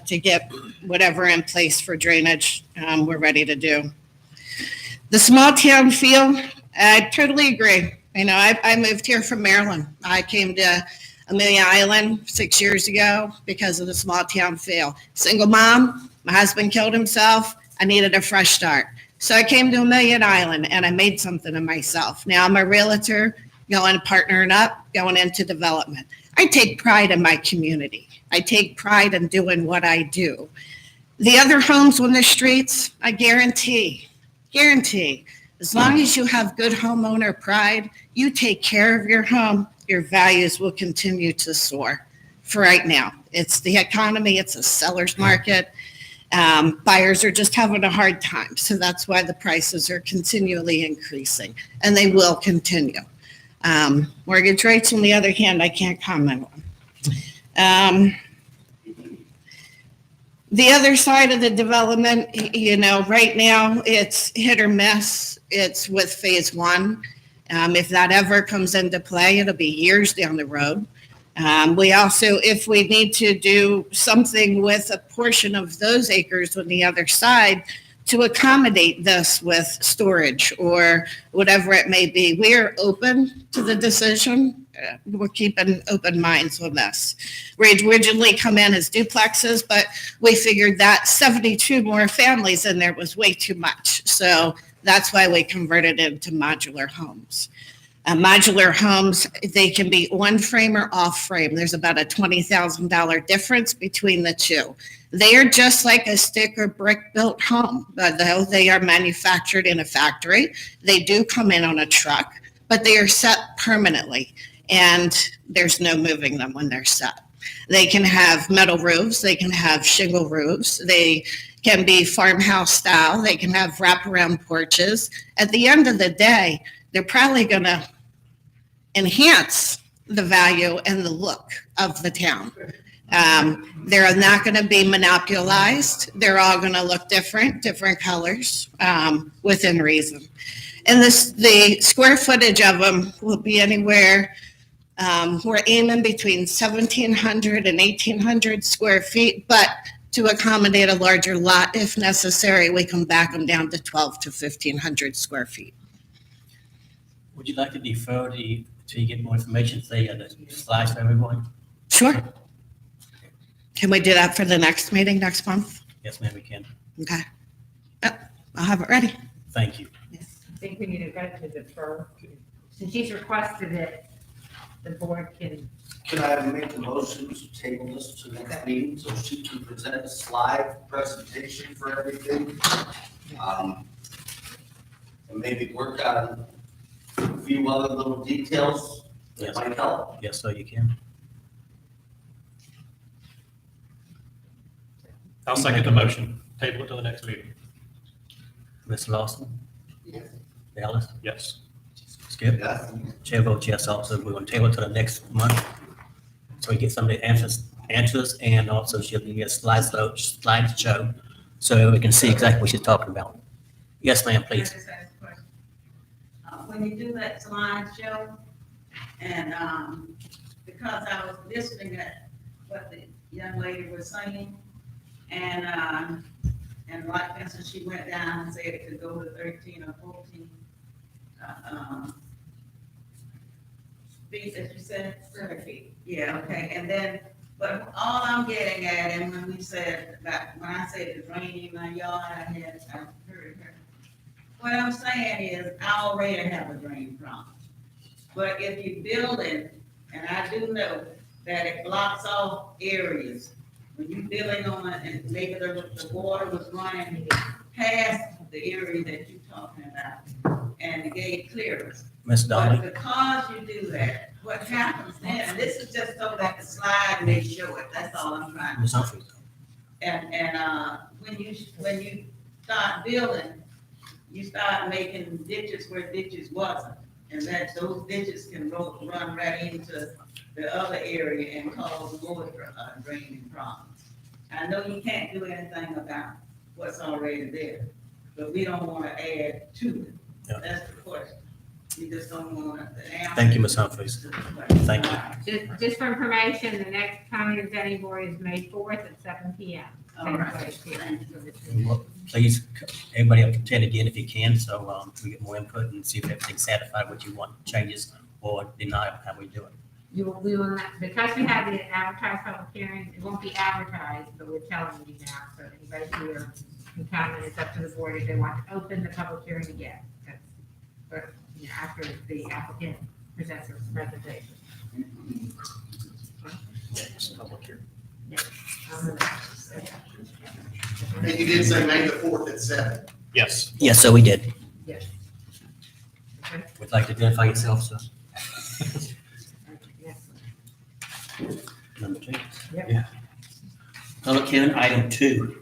to get whatever in place for drainage we're ready to do. The small town feel, I totally agree. You know, I moved here from Maryland. I came to Amelia Island 6 years ago because of the small town feel. Single mom, my husband killed himself. I needed a fresh start. So I came to Amelia Island and I made something of myself. Now I'm a realtor, partnering up, going into development. I take pride in my community. I take pride in doing what I do. The other homes on the streets, I guarantee, as long as you have good homeowner pride, you take care of your home, your values will continue to soar. For right now, it's the economy, it's a seller's market. Buyers are just having a hard time. So that's why the prices are continually increasing, and they will continue. Mortgage rates, on the other hand, I can't comment on. The other side of the development, you know, right now it's hit or miss. It's with phase one. If that ever comes into play, it'll be years down the road. We also, if we need to do something with a portion of those acres on the other side to accommodate this with storage or whatever it may be, we are open to the decision. We're keeping open minds on this. We originally come in as duplexes, but we figured that 72 more families in there was way too much. So that's why we converted into modular homes. Modular homes, they can be on frame or off frame. There's about a $20,000 difference between the two. They are just like a stick or brick built home, though they are manufactured in a factory. They do come in on a truck, but they are set permanently, and there's no moving them when they're set. They can have metal roofs, they can have shingle roofs, they can be farmhouse style, they can have wraparound porches. At the end of the day, they're probably going to enhance the value and the look of the town. They're not going to be monopolized. They're all going to look different colors within reason. And the square footage of them will be anywhere, we're aiming between 1,700 and 1,800 square feet, but to accommodate a larger lot, if necessary, we can back them down to 1,200 to 1,500 square feet. Would you like to defer till you get more information, say, the slides for everyone? Sure. Can we do that for the next meeting next month? Yes, ma'am, we can. Okay. Yep, I'll have it ready. Thank you. I think we need to go to defer. Since she's requested it, the board can. Can I make a motion to table this to the next meeting so she can present a slide presentation for everything? And maybe work on a few other little details that Yes. might help. Yes, sir, you can. I'll second the motion. Table it to the next meeting. Ms. Lawson? Yes. Dallas? Yes. Skip? Yes. Chair votes yes also. We're going to table it to the next month. So we get some of the answers, and also she'll give you a slideshow so we can see exactly what she's talking about. Yes, ma'am, please. I just asked a question. When you do that slideshow, and because I was listening at what the young lady was saying, and like for instance, she went down and said it could go to 13 or 14 feet, as you said, square feet. Yeah, okay, and then, but all I'm getting at, and when we said that, when I said the drain in my yard, I heard her. What I'm saying is, I already have a drain problem. But if you're building, and I do know that it blocks off areas, when you're building on it, and maybe the water was running past the area that you're talking about, and it gave clearance. Ms. Donnelly? But because you do that, what happens then, and this is just so that the slide may show it, that's all I'm trying to Ms. say. Humphries? And when you start building, you start making ditches where ditches wasn't. And that those ditches can run right into the other area and cause more draining problems. I know you can't do anything about what's already there, but we don't want to add to it. Yeah. That's the question. You just don't want it. Thank you, Ms. Humphries. Thank you. Just for information, the next county and zoning board is May 4th at 7 PM. Same place here. Well, please, everybody attend again if you can, so we get more input and see if everything's satisfied what you want, changes or deny how we do it. We will not, because we have the advertised public hearings, it won't be advertised, but we're telling you now, so anybody here can comment, it's up to the board if they want to open the public hearing again. That's, but, you know, after the applicant presents their presentation. Public hearing. And you did say May the 4th at 7. Yes. Yes, so we did. Yes. Okay. Would like to identify yourself, sir? Yes. Number 2. Yep. Yeah. Public hearing, item 2.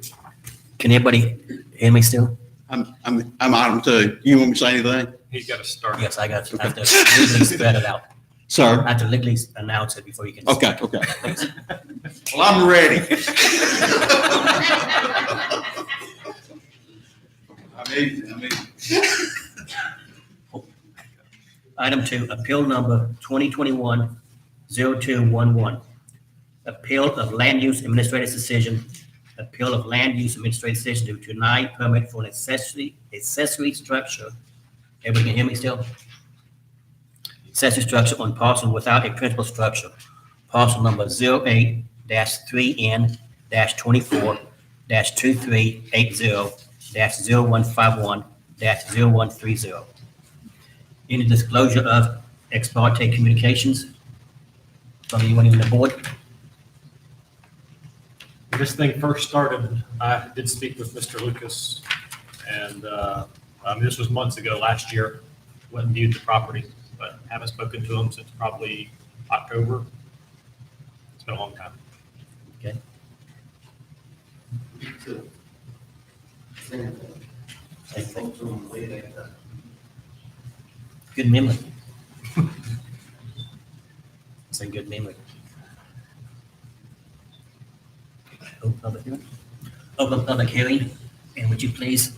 Can anybody hear me still? I'm item 2. You want me to say anything? He's got to start. Yes, I got you. I have to legally spread it out. Sir? I have to legally announce it before you can. Okay. Well, I'm ready. Item 2, appeal number 2021-0211. Appeal of land use administrative decision. Appeal of land use administrative decision to deny permit for an accessory structure. Everybody can hear me still? Accessory structure on parcel without a principal structure. Parcel number 08-3N-2380-0151-0130. Any disclosure of ex parte communications from anyone in the board? When this thing first started, I did speak with Mr. Lucas, and this was months ago, last year. Went and viewed the property, but haven't spoken to him since probably October. It's been a long time. Okay. Same thing. Good memory. It's a good memory. Open public hearing. Open public hearing, and would you please?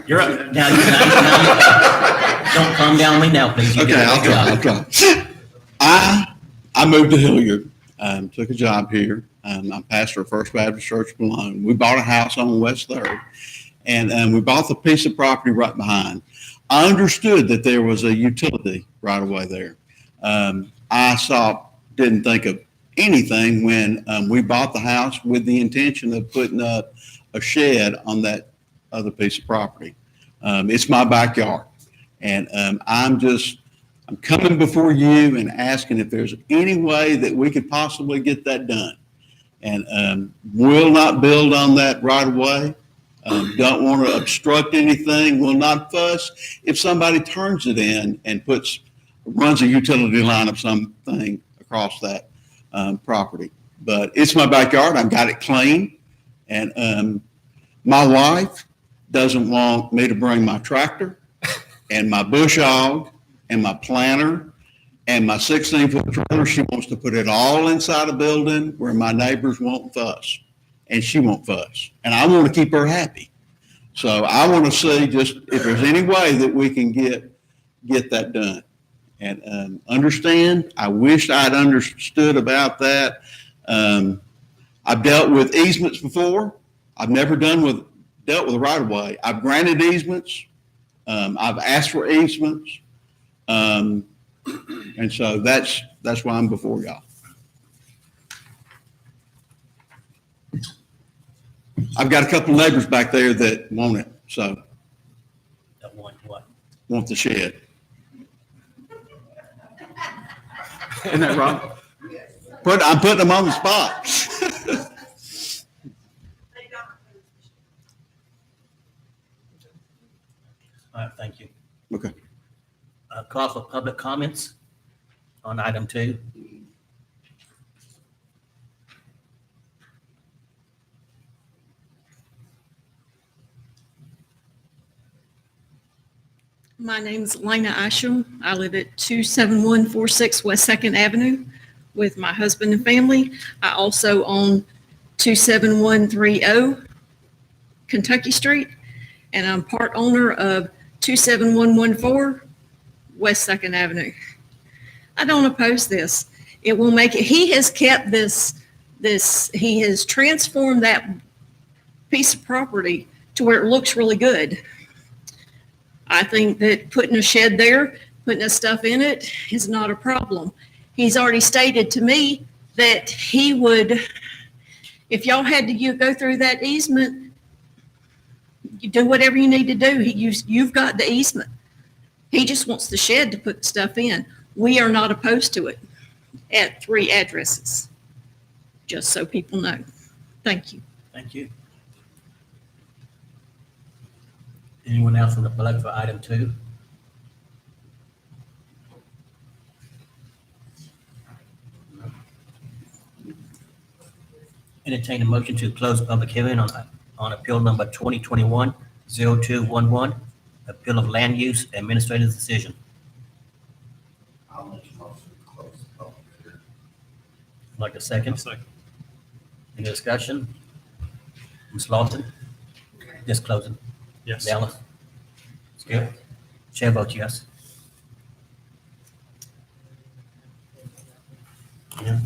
You're up. Now, don't calm down on me now, please. You Okay, did a I'll good try. job. I moved to Hilliard, took a job here. I'm pastor of First Baptist Church Malone. We bought a house on West 3rd, and we bought the piece of property right behind. I understood that there was a utility right away there. Didn't think of anything when we bought the house with the intention of putting up a shed on that other piece of property. It's my backyard, and I'm coming before you and asking if there's any way that we could possibly get that done. And will not build on that right away. Don't want to obstruct anything, will not fuss if somebody turns it in and runs a utility line of something across that property. But it's my backyard, I've got it clean, and my wife doesn't want me to bring my tractor and my bush hog and my planter and my 16-foot trailer. She wants to put it all inside a building where my neighbors won't fuss, and she won't fuss. And I want to keep her happy. So I want to see just if there's any way that we can get that done. And understand, I wish I'd understood about that. I've dealt with easements before. I've never dealt with a right-of-way. I've granted easements. I've asked for easements. And so that's why I'm before y'all. I've got a couple of neighbors back there that want it, so. That want what? Want the shed. Isn't that wrong? I'm putting them on the spot. All right, thank you. Okay. Call for public comments on item 2. My name's Lena Isham. I live at 27146 West 2nd Avenue with my husband and family. I also own 27130 Kentucky Street, and I'm part owner of 27114 West Second Avenue. I don't oppose this. It will make it, he has kept he has transformed that piece of property to where it looks really good. I think that putting a shed there, putting his stuff in it is not a problem. He's already stated to me that he would, if y'all had to go through that easement, you do whatever you need to do. You've got the easement. He just wants the shed to put stuff in. We are not opposed to it at 3 addresses, just so people know. Thank you. Thank you. Anyone else from the public for item 2? Entertain a motion to close public hearing on appeal number 2021-0211, appeal of land use administrative decision. I'll make a motion to close the public hearing. Like a second? Any discussion? Ms. Lawson? Just closing. Yes. Dallas? Skip? Chair votes yes. Yeah.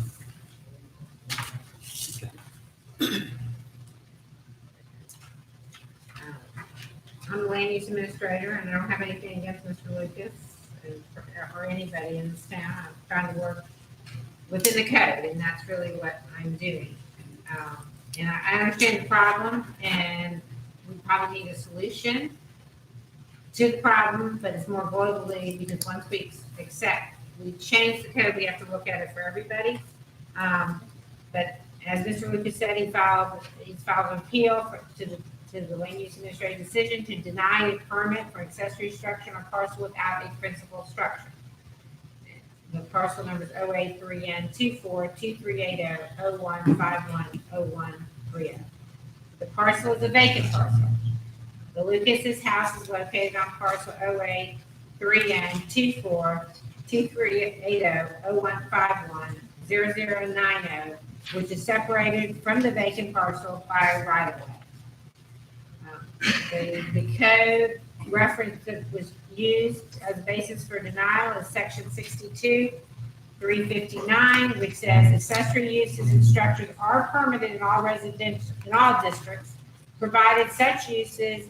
I'm the land use administrator, and I don't have anything against Mr. Lucas or anybody in this town. I'm trying to work within the code, and that's really what I'm doing. And I understand the problem, and we probably need a solution to the problem, but it's more globally, because once we change the code, we have to look at it for everybody. But as Mr. Lucas said, he's filed an appeal to the land use administrative decision to deny a permit for accessory structure on a parcel without a principal structure. The parcel number is 083N24238001510130. The parcel is a vacant parcel. The Lucas's house is located on parcel 083N24238001510090, which is separated from the vacant parcel by a right of way. The code reference that was used as a basis for denial is section 62-359, which says accessory uses and structures are permitted in all districts, provided such uses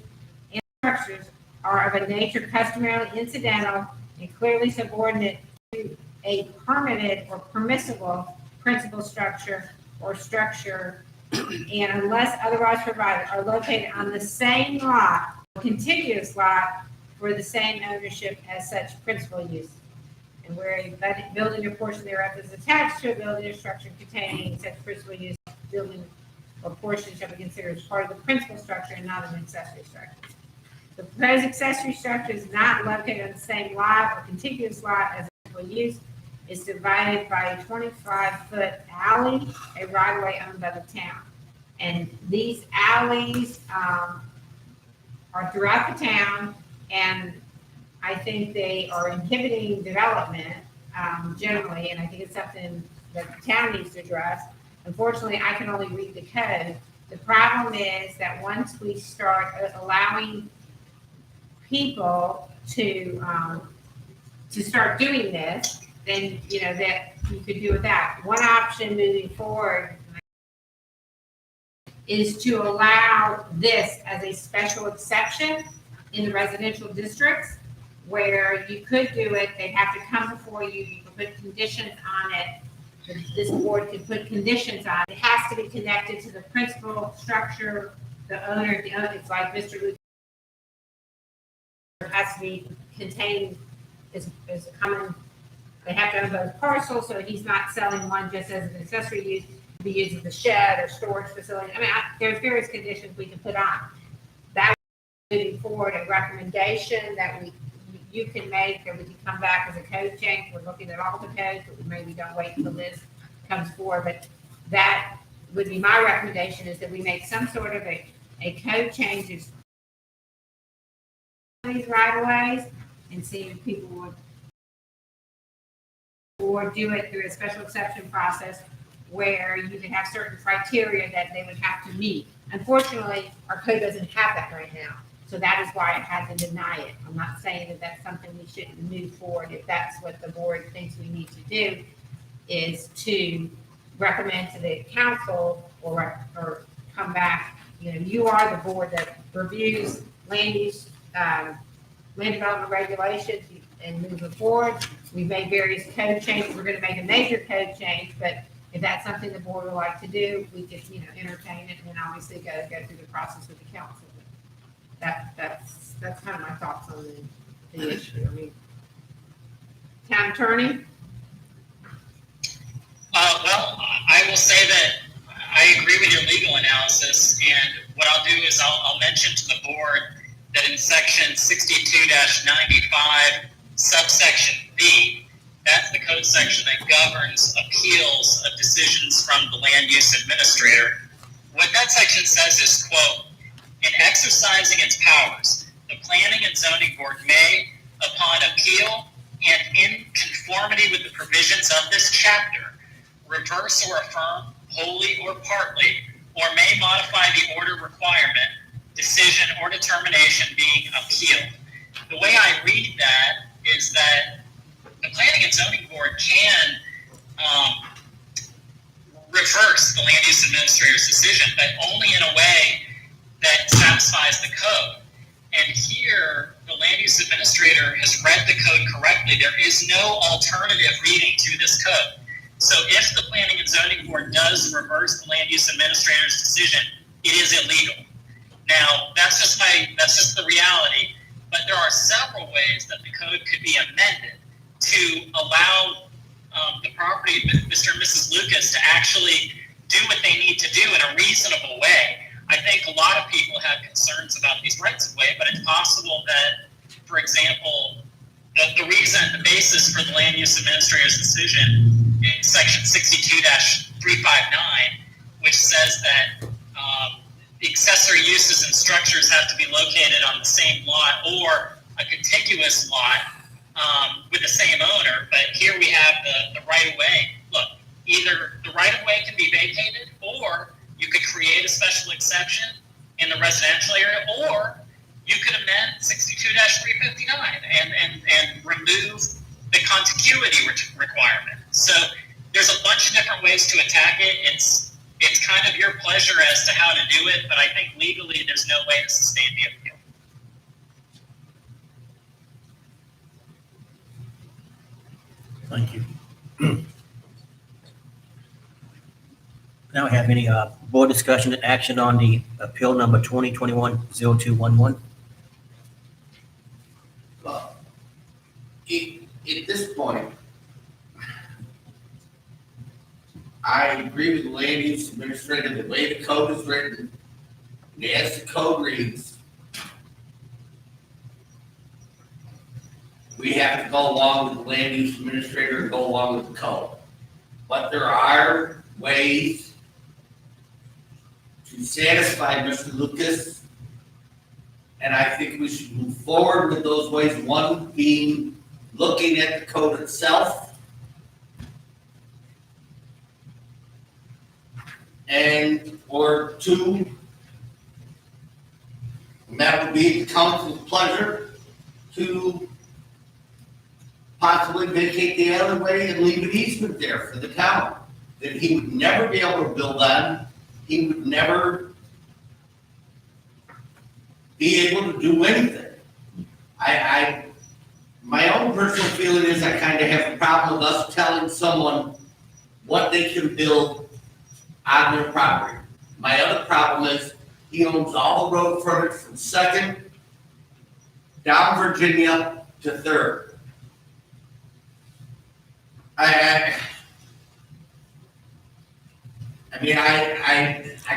and structures are of a nature customarily incidental and clearly subordinate to a permitted or permissible principal structure or structure, and unless otherwise provided, are located on the same lot, contiguous lot, for the same ownership as such principal use. And where a building or portion thereof is attached to a building or structure containing such principal use, building or portion shall be considered as part of the principal structure and not an accessory structure. The proposed accessory structure is not located on the same lot or contiguous lot as principal use. Is divided by a 25-foot alley, a right-of-way owned by the town. And these alleys are throughout the town, and I think they are inhibiting development generally, and I think it's something that the town needs to address. Unfortunately, I can only read the code. The problem is that once we start allowing people to start doing this, then that you could do without. One option moving forward is to allow this as a special exception in the residential districts, where you could do it. They'd have to come before you. You can put conditions on it. This board could put conditions on it. It has to be connected to the principal structure, the owner. It's like Mr. Lucas. It has to be contained as common. They have to own both parcels, so he's not selling one just as an accessory use, to be used as a shed or storage facility. I mean, there's various conditions we can put on. That moving forward, a recommendation that you can make, or we can come back as a code change. We're looking at all the codes, but we maybe don't wait until this comes forward. But that would be my recommendation, is that we make some sort of a code changes these right-of-ways and see if people would, or do it through a special exception process where you can have certain criteria that they would have to meet. Unfortunately, our code doesn't have that right now. So that is why it had to deny it. I'm not saying that that's something we shouldn't move forward. If that's what the board thinks we need to do, is to recommend to the council or come back. You know, you are the board that reviews land use, land development regulations and moving forward. We've made various code changes. We're gonna make a major code change, but if that's something the board would like to do, we could, you know, entertain it and then obviously go through the process with the council. That's kind of my thoughts on the issue. I mean, town attorney? Well, I will say that I agree with your legal analysis, and what I'll do is I'll mention to the board that in section 62-95, subsection B, that's the code section that governs appeals of decisions from the land use administrator. What that section says is, quote, in exercising its powers, the Planning and Zoning Board may, upon appeal and in conformity with the provisions of this chapter, reverse or affirm wholly or partly, or may modify the order requirement, decision, or determination being appealed. The way I read that is that the Planning and Zoning Board can reverse the land use administrator's decision, but only in a way that satisfies the code. And here, the land use administrator has read the code correctly. There is no alternative reading to this code. So if the Planning and Zoning Board does reverse the land use administrator's decision, it is illegal. Now, that's just the reality, but there are several ways that the code could be amended to allow the property, Mr. and Mrs. Lucas, to actually do what they need to do in a reasonable way. I think a lot of people have concerns about these rights of way, but it's possible that, for example, the basis for the land use administrator's decision in section 62-359, which says that the accessory uses and structures have to be located on the same lot or a contiguous lot with the same owner. But here we have the right of way. Look, either the right of way can be vacated, or you could create a special exception in the residential area, or you could amend 62-359 and remove the contiguity requirement. So there's a bunch of different ways to attack it. It's kind of your pleasure as to how to do it, but I think legally there's no way to sustain the appeal. Thank you. Now we have any board discussion and action on the appeal number 2021-0211? At this point, I agree with the land use administrator, the way the code is written, and as the code reads, we have to go along with the land use administrator and go along with the code. But there are ways to satisfy Mr. Lucas, and I think we should move forward with those ways. One being looking at the code itself, or two, and that would be the council's pleasure to possibly vacate the alleyway and leave an easement there for the town that he would never be able to build on. He would never be able to do anything. My own personal feeling is I kind of have a problem with us telling someone what they can build on their property. My other problem is he owns all the road frontage from 2nd down Virginia to 3rd. I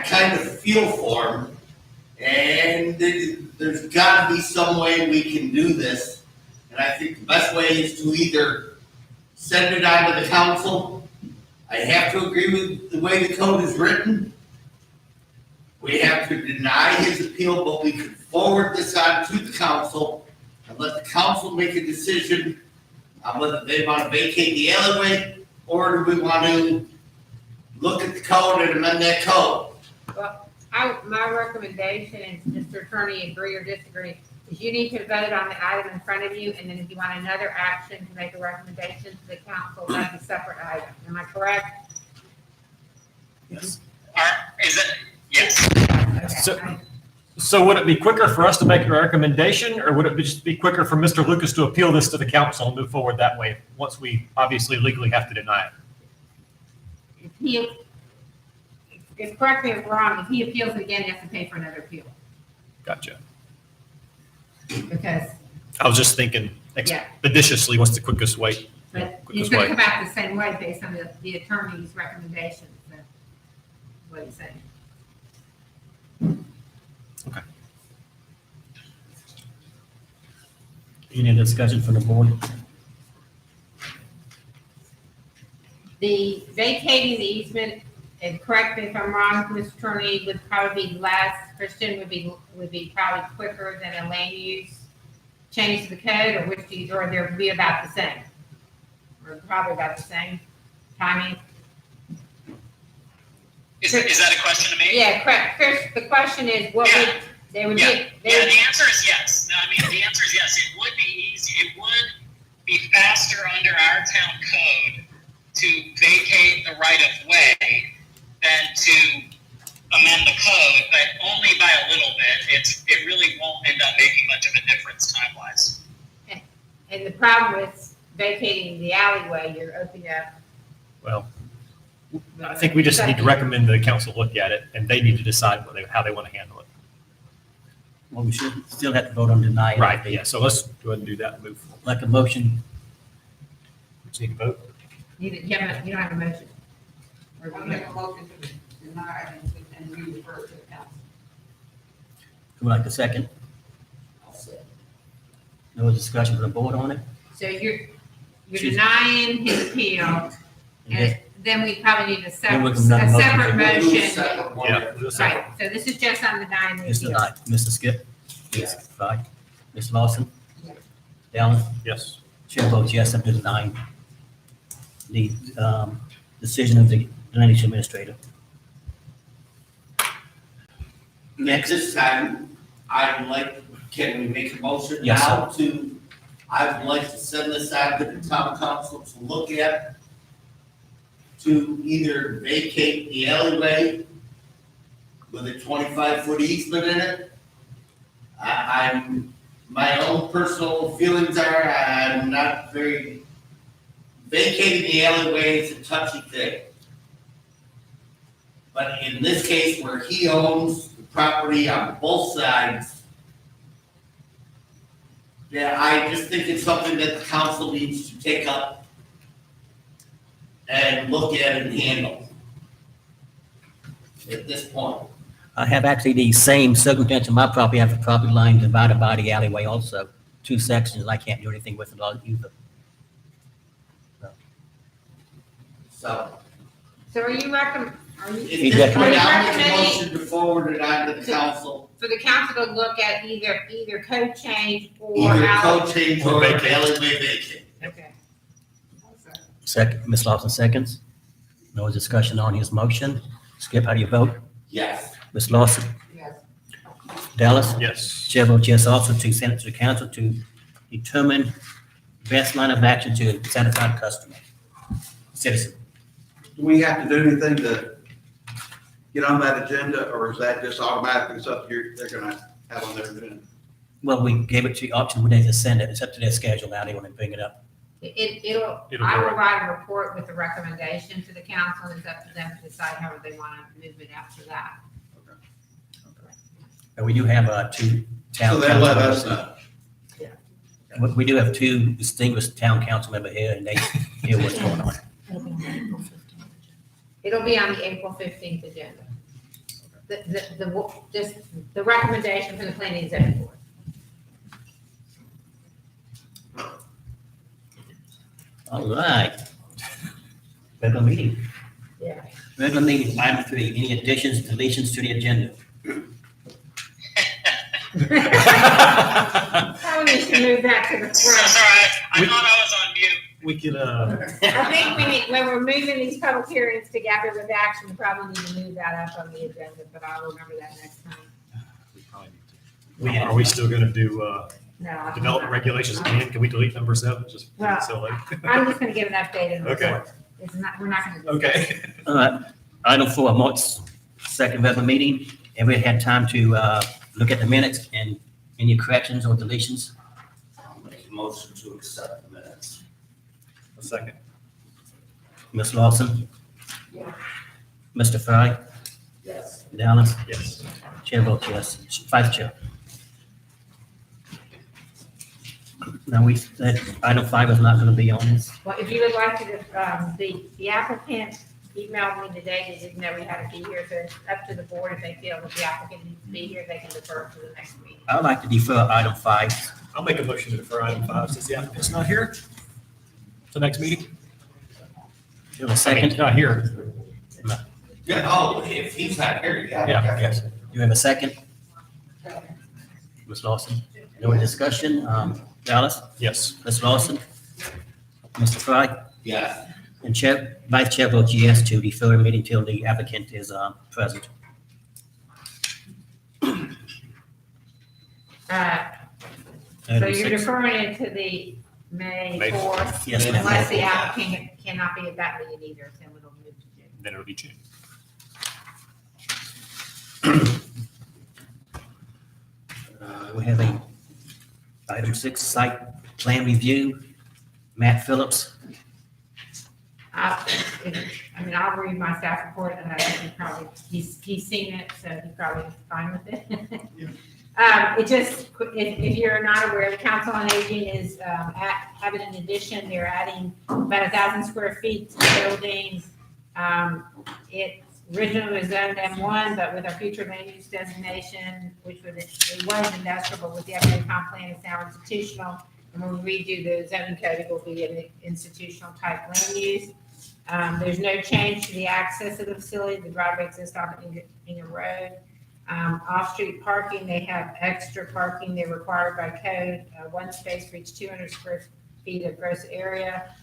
kind of feel for him, and there's got to be some way we can do this. And I think the best way is to either send it on to the council. I have to agree with the way the code is written. We have to deny his appeal, but we could forward this on to the council and let the council make a decision on whether they want to vacate the alleyway, or do we want to look at the code and amend that code. Well, My recommendation, and Mr. Attorney, agree or disagree, is you need to vote on the item in front of you, and then if you want another action to make a recommendation to the council, that's a separate item. Am I correct? Yes. Is it? Yes. So would it be quicker for us to make a recommendation, or would it just be quicker for Mr. Lucas to appeal this to the council and move forward that way, once we obviously legally have to deny it? Correct me if I'm wrong, if he appeals it again, he has to pay for another appeal, Gotcha. because, I was just thinking Yeah. expeditiously, what's the quickest way? but he's Quickest gonna way. come out the same way based on the attorney's recommendations, that's what he's saying. Any other discussion from the board? The vacating the easement, and correct me if I'm wrong, Mr. Attorney, would probably be less, Christian, would be probably quicker than a land use change to the code, or or there would be about the same? Or probably about the same timing? Is that a question to me? Yeah, correct. Chris, the question is, what would, they would Yeah, be, yeah, the answer is yes. I mean, the answer is yes. It would be easy. It would be faster under our town code to vacate the right of way than to amend the code, but only by a little bit. It really won't end up making much of a difference time-wise. and the problem with vacating the alleyway, you're opening up. Well, I think we just need to recommend the council look at it, and they need to decide how they want to handle it. Well, we should still have to vote on deny it. Right, yeah, so let's go ahead and do that and move forward. Like a motion. We just need to vote. You don't have a motion. I'll make a motion to deny and we refer to the council. Who would like the second? No discussion from the board on it? So you're denying his appeal, and then we probably need a Then we separate, can a have separate another motion. Yeah, we'll do a second. Right, so this is just on denying the Mr. appeal. Knight, Mr. Skip? Yes. Right. Mr. Lawson? Dallin? Yes. Chair votes yes, up to denying the decision of the drainage administrator. Next this time, I'd like, can we make a motion Yes, now to, I would like to send this out to the town council to look at, to either vacate the alleyway with a 25-foot easement in it. My own personal feelings are, I'm not vacating the alleyway is a touchy thing. But in this case where he owns the property on both sides, yeah, I just think it's something that the council needs to take up and look at and handle at this point. I have actually the same circumstance on my property. I have a property line divided by the alleyway also, two sections, and I can't do anything with it either. So So are you if this point, I'll make a motion to forward it on to the council, for the council to look at either code change or either alley- code change or alleyway vacate. Okay. Second, Ms. Lawson seconds. No discussion on his motion. Skip, how do you vote? Yes. Ms. Lawson? Yes. Dallas? Yes. Chair votes yes also to send it to the council to determine best line of action to satisfy the customer, citizen. Do we have to do anything to get on that agenda, or is that just automatically something they're gonna have on their agenda? Well, we gave it to the option, when they just send it, it's up to their schedule now, they want to bring it up. It'll It'll I go will right. write a report with the recommendation to the council, and it's up to them to decide how they want to move it after that. And we do have two town. So they'll let council us members. know. We do have two distinguished town council members here, and they hear what's going on. It'll be on the April 15th agenda. The recommendation from the planning and zoning board. All right. Regular meeting. Yeah. Regular meeting, item 3, any additions, deletions to the agenda? Probably should move that to the So front. sorry, I thought I was on mute. we could, I think we need, when we're moving these public hearings together with action, we probably need to move that up on the agenda, but I'll remember that next time. are we still gonna do, No. development regulations again? Can we delete number 7? Just Well, so like. I'm just gonna give an update and Okay. report. It's not, we're not gonna. do Okay. All right, item 4, March 2nd regular meeting. Everybody had time to look at the minutes and any corrections or deletions? I'll make a motion to accept the minutes. A second. Ms. Lawson? Yeah. Mr. Fry? Yes. Dallas? Yes. Chair votes yes. Vice Chair? Now, that item 5 is not going to be on this. Well, if you would like to, the applicant emailed me today, they didn't know we had to be here, so it's up to the board. If they feel that the applicant needs to be here, they can defer to the next meeting. I'd like to defer item 5. I'll make a motion to defer item 5 since the applicant's not here. To next meeting. Do you have a second? Not here. Yeah, oh, if he's not here, yeah. Yeah, yes. You have a second? Ms. Lawson? No discussion? Dallas? Yes. Ms. Lawson? Mr. Fry? Yeah. And Chair, Vice Chair votes yes to defer the meeting till the applicant is present. So Item you're 6. deferring it to the May May 4th? Yes, ma'am. Unless the applicant cannot be at that meeting either, then it'll move to June. Then it'll be June. We have a item 6, site plan review. Matt Phillips. I mean, I'll read my staff report, and I think he's seen it, so he's probably fine with it. It just, if you're not aware, the Council on Aging is having an addition. They're adding about 1,000 square feet to the building. It originally was zoned M1, but with our future land use designation, which was, it was industrial, but with the updated comp plan, it's now institutional. And when we redo the zoning code, it will be an institutional type land use. There's no change to the access of the facility. The driveway exists off Ingham Road. Off-street parking, they have extra parking. They're required by code. One space for each 200 square feet of gross area.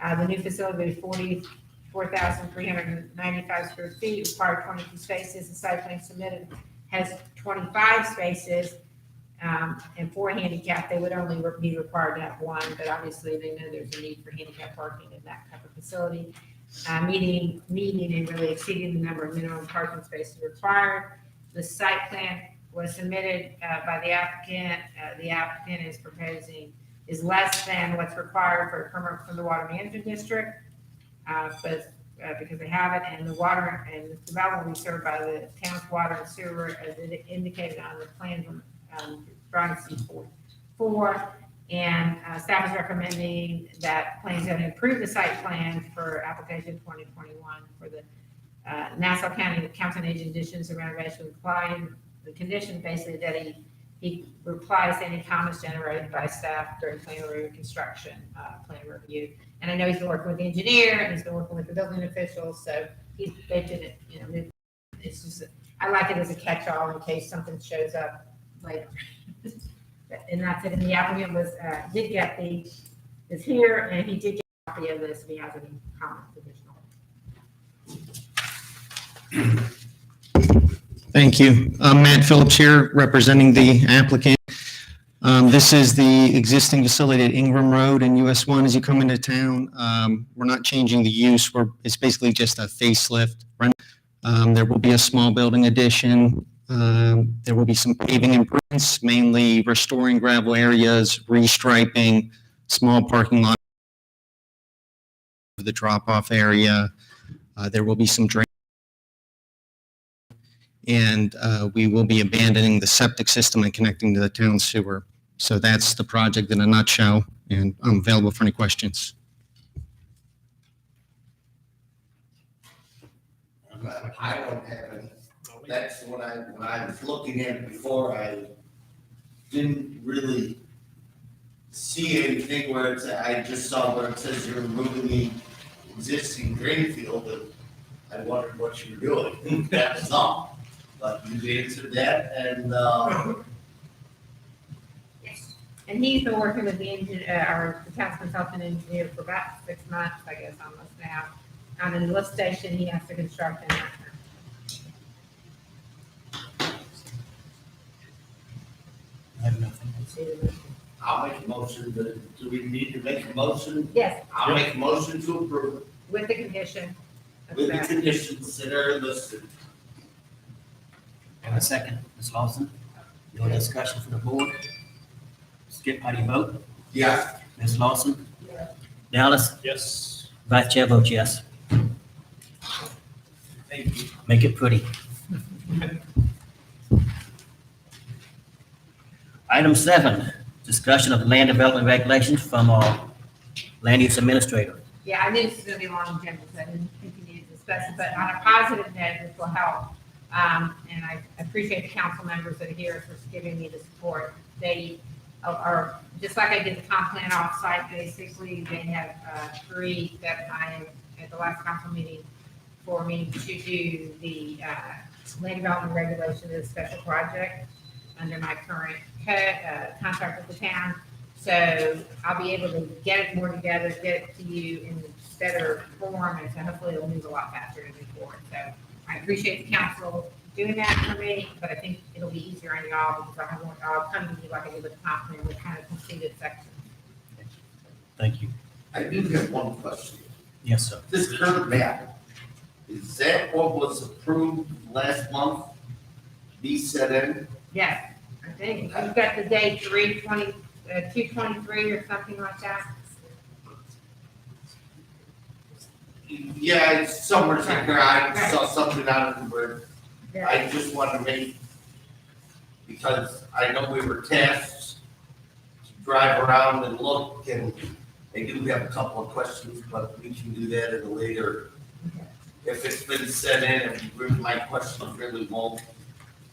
The new facility will be 44,395 square feet, required 22 spaces. The site plan submitted has 25 spaces. And for handicap, they would only be required to have 1, but obviously they know there's a need for handicap parking in that type of facility. Meeting and really exceeding the number of minimum parking spaces required. The site plan was submitted by the applicant. The applicant is proposing is less than what's required for a permit from the Water Management District, but because they have it, and the water and the development will be served by the town's water and sewer as indicated on the plan from drawing C4. And staff is recommending that plans that improve the site plan for application 2021 for the Nassau County Council on Aging additions and renovation applying the condition basically that he replies to any comments generated by staff during plan review construction plan review. And I know he's been working with the engineer and he's been working with the building officials, so they've been, it's just, I like it as a catch-all in case something shows up later. And that's it. And the applicant was, is here, and he did get a copy of this if he has any comments additional. Thank you. Matt Phillips here, representing the applicant. This is the existing facility at Ingram Road and US 1 as you come into town. We're not changing the use. It's basically just a facelift. There will be a small building addition. There will be some paving improvements, mainly restoring gravel areas, restriping, small parking lot, the drop-off area. There will be some drain. And we will be abandoning the septic system and connecting to the town sewer. So that's the project in a nutshell, and I'm available for any questions. I don't have any. That's when I was looking at it before, I didn't really see anything where I just saw where it says you're removing the existing drain field, and I wondered what you were doing. That was all. But you answered that, and And he's been working with the engineer, our the town's consultant engineer for about 6 months, I guess, almost now. On the lift station, he has to construct in that. I have nothing. I'll make a motion, but do we need to make a motion? Yes, I'll make a motion to approve with the condition. of with the that. conditions that are listed. Have a second, Ms. Lawson? No discussion from the board? Skip, how do you vote? Yes. Ms. Lawson? Dallas? Yes. Vice Chair votes yes. Thank you. Make it pretty. Item 7, discussion of land development regulations from our land use administrator. Yeah, I knew this was gonna be a long agenda, so I didn't think you needed to discuss it, but on a positive note, this will help. And I appreciate the council members that are here for giving me the support. They are, just like I did the comp plan offsite, basically, they have agreed that I am, at the last council meeting, for me to do the land development regulation of the special project under my current contract with the town. So I'll be able to get it more together, get it to you in better form, and so hopefully it'll move a lot faster moving forward. So I appreciate the council doing that for me, but I think it'll be easier on y'all because I'll come to you like I did with the comp plan with kind of completed sections. Thank you. I do have one question. Yes, sir. This current map, is that what was approved last month? Be set in? Yes, I think you've got the date 2/23 or something like that. Yeah, it's somewhere in here. I saw something out of the word. Yeah. I just want to make, because I know we were tasked to drive around and look, and I do have a couple of questions, but we can do that at a later. If it's been sent in, if you bring my questions really won't.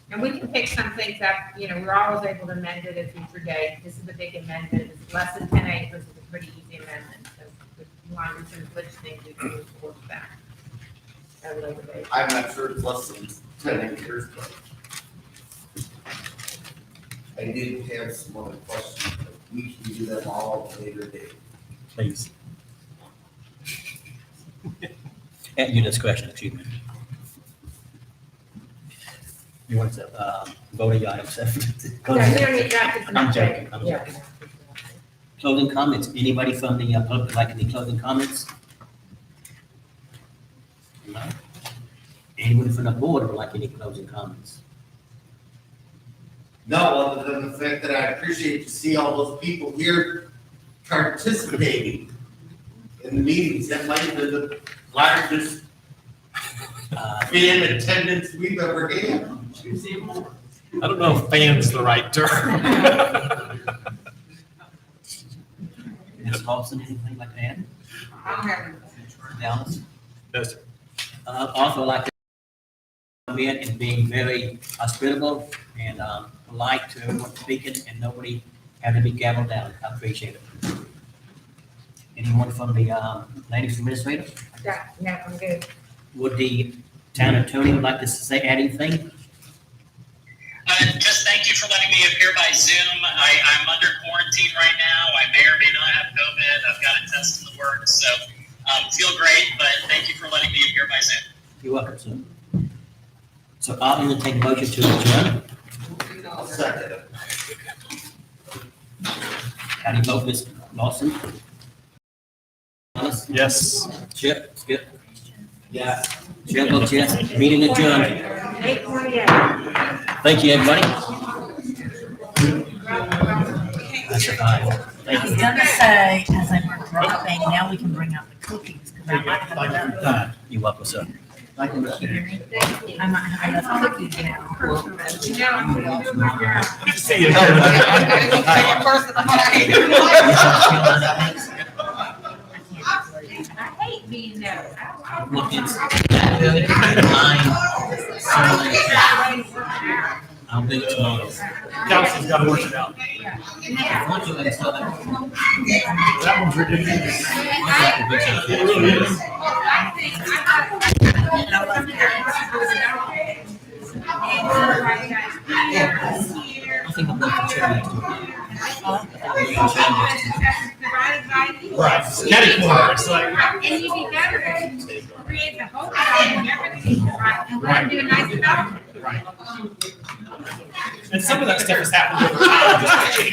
And we can pick some things up, you know, we're always able to amend it at future date. This is a big amendment, it's less than 10 acres, it's a pretty easy amendment. So if you want to do some glitch things, we can move forward with that. At a later date. I'm not sure it's less than 10 acres, but I did have some other questions, but we can do them all at a later date. Please. At your discretion, excuse me. You want to vote on your item 7? No, we don't need that. I'm joking, I'm Yeah. joking. Closing comments, anybody from the public like any closing comments? No? Anyone from the board would like any closing comments? No, other than the fact that I appreciate to see all those people here participating in the meetings. That might have been the largest fan attendance we've ever had. I don't know if fan's the right term. Ms. Lawson, anything like that? Dallas? No, sir. Also like to come in and being very hospitable and polite to everyone speaking and nobody had to be gavelled down. I appreciate it. Anyone from the land use administrator? Yeah, I'm good. Would the town attorney would like to say anything? Just thank you for letting me appear by Zoom. I'm under quarantine right now. I may or may not have COVID. I've got a test in the works, so feel great, but thank you for letting me appear by Zoom. You're welcome, sir. So I'll entertain a motion to adjourn. I'll second it. How do you vote, Ms. Lawson? Alice? Yes. Chip? Skip? Yes. Chair votes yes. Meeting adjourned. 8:28. Thank you, everybody. I survived. Thank I you. was gonna say, as I work dropping, now we can bring out the cookies, because I might have enough. You're welcome, sir. I might have enough cookies now. Good to see you. I hate being there. Look, it's mine. I'll do it tomorrow. Council's got to work it out. I'll do it so that- That one's ridiculous. It really is. I think I'm going to chair next week. catty corner. It's like, And you'd be better to create the whole thing and everything, right, and let them do a nice development. and some of that stuff has happened over time.